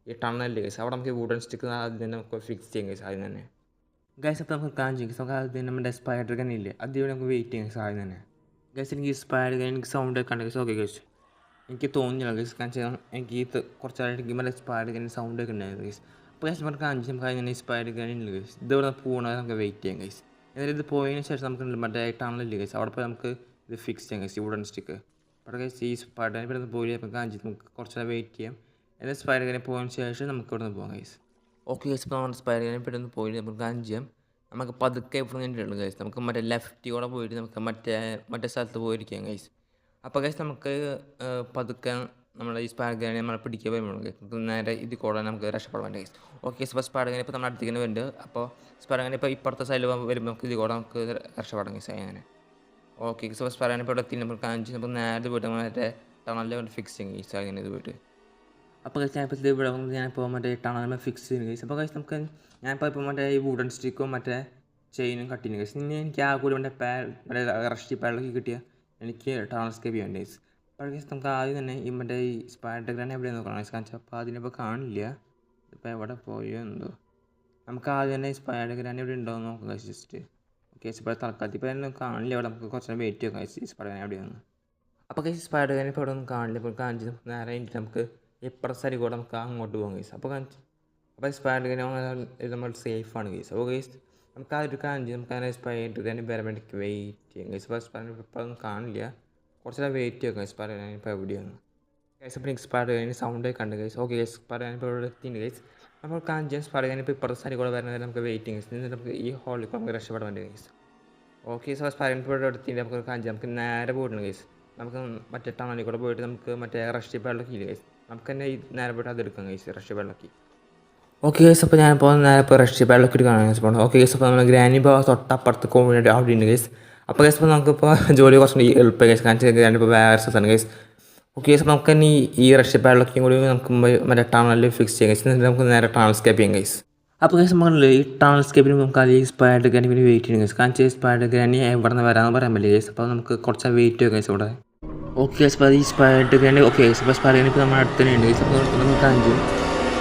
ഈ ടണലിൽ ഗൈസ് അവിടെ നമുക്ക് വുഡൻ സ്റ്റിക്ക് ആദ്യം തന്നെ നമുക്ക് ഫിക്സ് ചെയ്യാം ഗൈസ് ആദ്യം തന്നെ. ഗൈസ് അപ്പോൾ നമുക്ക് കാണിച്ചു ഗൈസ് നമുക്ക് ആദ്യം നമ്മുടെ സ്പൈഡർ ഗൺ ഇല്ലേ അതിവിടെ നമുക്ക് വെയിറ്റ് ചെയ്യാം ഗൈസ് ആദ്യം തന്നെ. ഗൈസ് എനിക്ക് ഈ സ്പൈഡർ ഗൺ എനിക്ക് സൗണ്ട് ഒക്കെ ഉണ്ട് ഗൈസ്. ഓക്കെ ഗൈസ് എനിക്ക് തോന്നിയില്ല ഗൈസ്, കാരണം എനിക്ക് ഇത് കുറച്ചായിട്ട് എനിക്ക് മറ്റേ സ്പൈഡർ ഗൺ സൗണ്ട് ഒക്കെ ഉണ്ടായിരുന്നു ഗൈസ്. അപ്പോൾ ഗൈസ് നമുക്ക് കാണിച്ചു നമുക്ക് ആദ്യം തന്നെ ഈ സ്പൈഡർ ഗണ്ണില്ല ഗൈസ് ഇതിവിടെ പോകണമെങ്കിൽ നമുക്ക് വെയിറ്റ് ചെയ്യാം ഗൈസ്. എന്നിട്ട് ഇത് പോയതിന് ശേഷം നമുക്ക് മറ്റേ ടണലില്ല ഗൈസ് അവിടെ പോയി നമുക്ക് ഇത് ഫിക്സ് ചെയ്യാം ഗൈസ് ഈ വുഡൻ സ്റ്റിക്ക്. അപ്പോൾ ഗൈസ് ഈ സ്പൈഡർ ഗൺ ഇവിടെ പോയി നമുക്ക് കാണിച്ചിട്ട് നമുക്ക് കുറച്ച് വെയിറ്റ് ചെയ്യാം. എന്നിട്ട് സ്പൈഡർ ഗണ്ണിൽ പോയതിന് ശേഷം നമുക്ക് ഇവിടെ നിന്ന് പോകാം ഗൈസ്. ഓക്കെ ഗൈസ് ഇപ്പോൾ നമ്മുടെ സ്പൈഡർ ഗണ്ണിൽ പെട്ടെന്ന് പോയി നമുക്ക് കാണിച്ച് ചെയ്യാം. നമുക്ക് പതുക്കെ ഇവിടെ നിന്നിട്ടുള്ളൂ ഗൈസ്, നമുക്ക് മറ്റേ ലെഫ്റ്റ് കൂടെ പോയിട്ട് നമുക്ക് മറ്റേ സ്ഥലത്ത് പോയിരിക്കാം ഗൈസ്. അപ്പോൾ ഗൈസ് നമുക്ക് പതുക്കെ നമ്മുടെ ഈ സ്പൈഡർ ഗണ്ണിനെ നമ്മളെ പിടിക്കാൻ വരുമ്പോൾ നമുക്ക് നേരെ ഇത് കൂടെ നമുക്ക് രക്ഷപ്പെടാൻ വേണ്ടി ഗൈസ്. ഓക്കെ ഇപ്പോൾ സ്പൈഡർ ഗണ്ണിൽ ഇപ്പോൾ നമ്മുടെ അടുത്തേക്ക് വരുന്നുണ്ട്. അപ്പോൾ സ്പൈഡർ ഗണ്ണിൽ ഇപ്പോൾ ഇപ്പുറത്തെ സൈഡിൽ വരുമ്പോൾ നമുക്ക് ഇത് കൂടെ നമുക്ക് രക്ഷപ്പെടാം ഗൈസ് അങ്ങനെ. ഓക്കെ ഇപ്പോൾ സ്പൈഡർ ഗണ്ണിൽ ഇപ്പോൾ ഇവിടെ എത്തി നമുക്ക് കാണിച്ച് നമുക്ക് നേരെ പോയിട്ട് മറ്റേ ടണലിൽ വേണ്ടി ഫിക്സ് ചെയ്യും ഗൈസ് അങ്ങനെ ഇത് പോയിട്ട്. അപ്പോൾ ഗൈസ് ഞാനിപ്പോൾ ഇത് ഇവിടെ ഞാനിപ്പോൾ മറ്റേ ടണലിൽ ഫിക്സ് ചെയ്യും ഗൈസ്. അപ്പോൾ ഗൈസ് നമുക്ക് ഞാനിപ്പോൾ മറ്റേ ഈ വുഡൻ സ്റ്റിക്കും മറ്റേ ചെയിനും കട്ടിനും ഗൈസ്. ഇനി എനിക്ക് ആ കൂടി മറ്റേ റഷ്ടി പാഡിലൊക്കെ കിട്ടിയ എനിക്ക് ടണൽ സ്കേപ്പ് ചെയ്യാൻ ഗൈസ്. അപ്പോൾ ഗൈസ് നമുക്ക് ആദ്യം തന്നെ ഈ മറ്റേ ഈ സ്പൈഡർ ഗൺ എവിടെയാണ് നോക്കണം ഗൈസ്. കാണിച്ചാൽ അപ്പോൾ അതിനിപ്പോൾ കാണില്ല, ഇപ്പോൾ എവിടെ പോയോ എന്തോ. നമുക്ക് ആദ്യം തന്നെ ഈ സ്പൈഡർ ഗൺ എവിടെ ഉണ്ടോ എന്ന് നോക്കാം ഗൈസ് ജസ്റ്റ്. ഓക്കെ ഇപ്പോൾ തൽക്കാലത്ത് ഇപ്പോൾ തന്നെ കാണില്ല, അവിടെ നമുക്ക് കുറച്ച് വെയിറ്റ് ചെയ്യാം ഗൈസ് ഈ സ്പൈഡർ ഗൺ എവിടെയാണ്. അപ്പോൾ ഗൈസ് സ്പൈഡർ ഗൺ ഇപ്പോൾ ഇവിടെ ഒന്നും കാണില്ല, ഇപ്പോൾ കാണിച്ച് നേരെ കഴിഞ്ഞിട്ട് നമുക്ക് ഇപ്പുറത്തെ സൈഡിൽ കൂടെ നമുക്ക് അങ്ങോട്ട് പോകാം ഗൈസ്. അപ്പോൾ സ്പൈഡർ ഗൺ നമ്മൾ സേഫാണ് ഗൈസ്. അപ്പോൾ ഗൈസ് നമുക്ക് ആ ഒരു കാണിച്ച് നമുക്ക് അങ്ങനെ സ്പൈഡർ ഗൺ വരാൻ വേണ്ടി വെയിറ്റ് ചെയ്യാം ഗൈസ്. അപ്പോൾ സ്പൈഡർ ഇപ്പോൾ ഒന്നും കാണില്ല, കുറച്ച് വെയിറ്റ് ചെയ്യാം ഗൈസ്. സ്പൈഡർ ഗൺ ഇപ്പോൾ എവിടെയാണ് ഗൈസ്. അപ്പോൾ എനിക്ക് സ്പൈഡർ ഗൺ സൗണ്ട് കണ്ട് guys. Okay guys spider gun ഇപ്പോൾ ഇവിടെ എത്തിയിട്ടുണ്ട് ഗൈസ്. അപ്പോൾ കാണിച്ചാൽ സ്പൈഡർ ഗൺ ഇപ്പോൾ ഇപ്പുറത്തെ സൈഡിൽ കൂടെ വരുന്നത് നമുക്ക് വെയിറ്റ് ചെയ്യാം ഗൈസ്. എന്നിട്ട് നമുക്ക് ഈ ഹോളിൽ നമുക്ക് രക്ഷപ്പെടാൻ വേണ്ടി guys. Okay so spider gun ഇപ്പോൾ ഇവിടെ എടുത്തിട്ട് നമുക്ക് കാണിച്ചാൽ നമുക്ക് നേരെ പോയിട്ടുണ്ട് ഗൈസ്. നമുക്ക് മറ്റേ ടണലിൽ കൂടെ പോയിട്ട് നമുക്ക് മറ്റേ റഷ്ടി പാഡിലൊക്കെ ഇല്ല ഗൈസ്, നമുക്ക് തന്നെ ഈ നേരെ പോയിട്ട് അതെടുക്കാം ഗൈസ് റഷ്ടി പാഡിലൊക്കെ. ഓക്കെ ഗൈസ് അപ്പോൾ ഞാനിപ്പോൾ നേരെ ഇപ്പോൾ റഷ്ടി പാഡിലൊക്കെ എടുക്കുകയാണ് ഗൈസ്. ഓക്കെ ഗൈസ് അപ്പോൾ നമ്മൾ ഗ്രാനി ഇപ്പോൾ തൊട്ടപ്പുറത്ത് കോവിഡ് അവിടെ ഉണ്ട് ഗൈസ്. അപ്പോൾ ഗൈസ് ഇപ്പോൾ നമുക്കിപ്പോൾ ജോലി കുറച്ചുകൂടി എളുപ്പം ഗൈസ്, കാണിച്ച് ഗ്രാനി ഇപ്പോൾ വേറെ സ്ഥലത്താണ് ഗൈസ്. ഓക്കെ ഗൈസ് അപ്പോൾ നമുക്ക് തന്നെ ഈ റഷ്ടി പാഡിലൊക്കെ കൂടി നമുക്ക് മറ്റേ ടണലിൽ ഫിക്സ് ചെയ്യാം ഗൈസ്. എന്നിട്ട് നമുക്ക് നേരെ ടണൽ സ്കേപ്പ് ചെയ്യാം ഗൈസ്. അപ്പോൾ ഗൈസ് നമ്മൾ ഈ ടണൽ സ്കേപ്പിന് നമുക്ക് അത് ഈ സ്പൈഡർ ഗണ്ണി പിന്നെ വെയിറ്റ് ചെയ്യും ഗൈസ്. കാണിച്ച് സ്പൈഡർ ഗണ്ണി എവിടെ നിന്ന് വരാമെന്ന് പറയാൻ പറ്റില്ല ഗൈസ്. അപ്പോൾ നമുക്ക് കുറച്ച് വെയിറ്റ് ചെയ്യാം ഗൈസ് ഇവിടെ. ഓക്കെ ഗൈസ് അപ്പോൾ ഈ സ്പൈഡർ ഗണ്ണി ഓക്കെ ഗൈസ് ഇപ്പോൾ സ്പൈഡർ ഗണ്ണി ഇപ്പോൾ നമ്മുടെ അടുത്ത് തന്നെ ഉണ്ട് ഗൈസ്. അപ്പോൾ നമുക്ക് കാണിച്ചു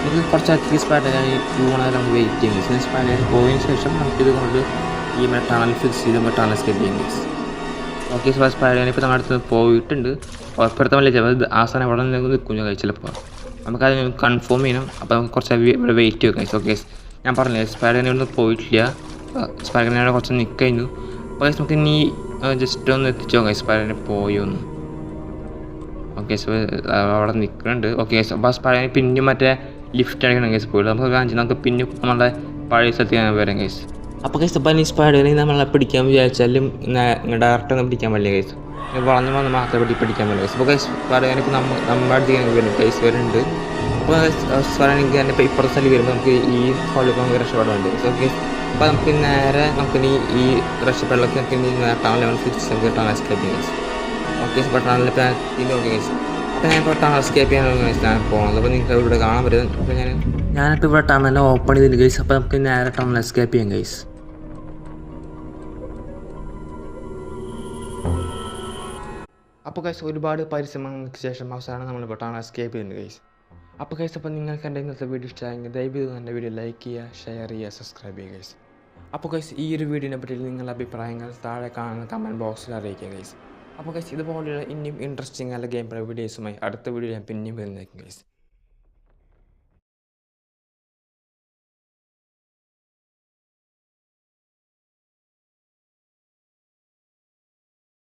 നമുക്ക് കുറച്ച് സ്പൈഡർ ഗണ്ണി പോകുന്നത് നമുക്ക് വെയിറ്റ് ചെയ്യും ഗൈസ്. സ്പൈഡർ ഗണ്ണി പോയതിന് ശേഷം നമുക്കിത് കൊണ്ട് ഈ ടണൽ ഫിക്സ് ചെയ്ത് നമ്മൾ ടണൽ സ്കേപ്പ് ചെയ്യും ഗൈസ്. ഓക്കെ ഇപ്പോൾ സ്പൈഡർ ഗണ്ണി ഇപ്പോൾ നമ്മുടെ അടുത്ത് പോയിട്ടുണ്ട്, ഉറപ്പെടുത്താൻ പറ്റില്ല ചിലപ്പോൾ ആ സാധനം അവിടെ നിന്ന് നിൽക്കും ഗൈസ് ചിലപ്പോൾ. നമുക്കത് കൺഫേം ചെയ്യണം, അപ്പോൾ നമുക്ക് കുറച്ച് ഇവിടെ വെയിറ്റ് ചെയ്യും ഗൈസ്. ഓക്കെ ഞാൻ പറഞ്ഞില്ലേ സ്പൈഡർ ഗണ്ണി ഒന്നും പോയിട്ടില്ല, സ്പൈഡർ ഗണ്ണി അവിടെ കുറച്ച് നിൽക്കുന്നു. അപ്പോൾ ഗൈസ് നമുക്ക് ഇനി ജസ്റ്റ് ഒന്ന് എത്തിച്ചോ ഗൈസ് സ്പൈഡർ ഗണ്ണി പോയോന്ന്. ഓക്കെ സോ അവിടെ നിൽക്കുന്നുണ്ട്. ഓക്കെ അപ്പോൾ സ്പൈഡർ ഗണ്ണി പിന്നും മറ്റേ ലിഫ്റ്റ് അടിക്കണം ഗൈസ് പോയിട്ട് നമുക്ക് കാണിച്ച് നമുക്ക് പിന്നെ നമ്മുടെ പഴയ സ്ഥലത്ത് ഞാൻ വരാം ഗൈസ്. അപ്പോൾ ഗൈസ് അപ്പോൾ ഈ സ്പൈഡർ ഗണ്ണി നമ്മളെ പിടിക്കാൻ വിചാരിച്ചാലും ഡയറക്റ്റ് ഒന്നും പിടിക്കാൻ പറ്റില്ല ഗൈസ്, വളഞ്ഞു വന്ന് മാത്രമേ പിടിക്കാൻ പറ്റില്ല ഗൈസ്. അപ്പോൾ ഗൈസ് സ്പൈഡർ ഗണ്ണി ഇപ്പോൾ നമ്മുടെ അടുത്തേക്ക് വരുന്നുണ്ട് ഗൈസ് വരുന്നുണ്ട്. അപ്പോൾ സ്പൈഡർ ഗണ്ണി തന്നെ ഇപ്പോൾ ഇപ്പുറത്തെ സ്ഥലം വരുമ്പോൾ നമുക്ക് ഈ ഹോളിൽ നമുക്ക് രക്ഷപ്പെടാറുണ്ട് ഗൈസ്. ഓക്കെ അപ്പോൾ നമുക്ക് നേരെ നമുക്ക് ഈ രക്ഷപ്പെടലൊക്കെ നമുക്ക് ഇനി ടണൽ ലെവൽ ഫിക്സ് നമുക്ക് ടണൽ സ്കേപ്പ് ചെയ്യാം ഗൈസ്. ഓക്കെ ഇപ്പോൾ ടണലിൽ പിന്നെ ഓക്കെ ഗൈസ് അപ്പോൾ ഞാനിപ്പോൾ ടണൽ സ്കേപ്പ് ചെയ്യാനാണ് ഗൈസ് ഞാൻ പോകുന്നത്. അപ്പോൾ നിങ്ങൾക്ക് ഇവിടെ കാണാൻ പറ്റും. അപ്പോൾ ഞാനിപ്പോൾ ഇവിടെ ടണൽ ഓപ്പൺ ചെയ്തില്ല ഗൈസ്. അപ്പോൾ നമുക്ക് നേരെ ടണൽ സ്കേപ്പ് ചെയ്യാം ഗൈസ്. അപ്പോൾ ഗൈസ് ഒരുപാട് പരിശ്രമങ്ങൾക്ക് ശേഷം അവസാനം നമ്മളിപ്പോൾ ടണൽ സ്കേപ്പ് ചെയ്യുന്നുണ്ട് ഗൈസ്. അപ്പോൾ ഗൈസ് അപ്പോൾ നിങ്ങൾക്ക് എൻ്റെ ഇന്നത്തെ വീഡിയോ ഇഷ്ടമായെങ്കിൽ ദയവായി എൻ്റെ വീഡിയോ ലൈക്ക് ചെയ്യുക, ഷെയർ ചെയ്യുക, സബ്സ്ക്രൈബ് ചെയ്യുക ഗൈസ്. അപ്പോൾ ഗൈസ് ഈ ഒരു വീഡിയോനെ പറ്റി നിങ്ങളുടെ അഭിപ്രായങ്ങൾ താഴെ കാണുന്ന കമൻറ്റ് ബോക്സിൽ അറിയിക്കുക ഗൈസ്. അപ്പോൾ ഗൈസ് ഇതുപോലെയുള്ള ഇനിയും ഇൻട്രസ്റ്റിംഗ് ആയ ഗെയിം പ്ലേ വീഡിയോസുമായി അടുത്ത വീഡിയോ ഞാൻ പിന്നെയും വരുന്നതായിരിക്കും ഗൈസ്.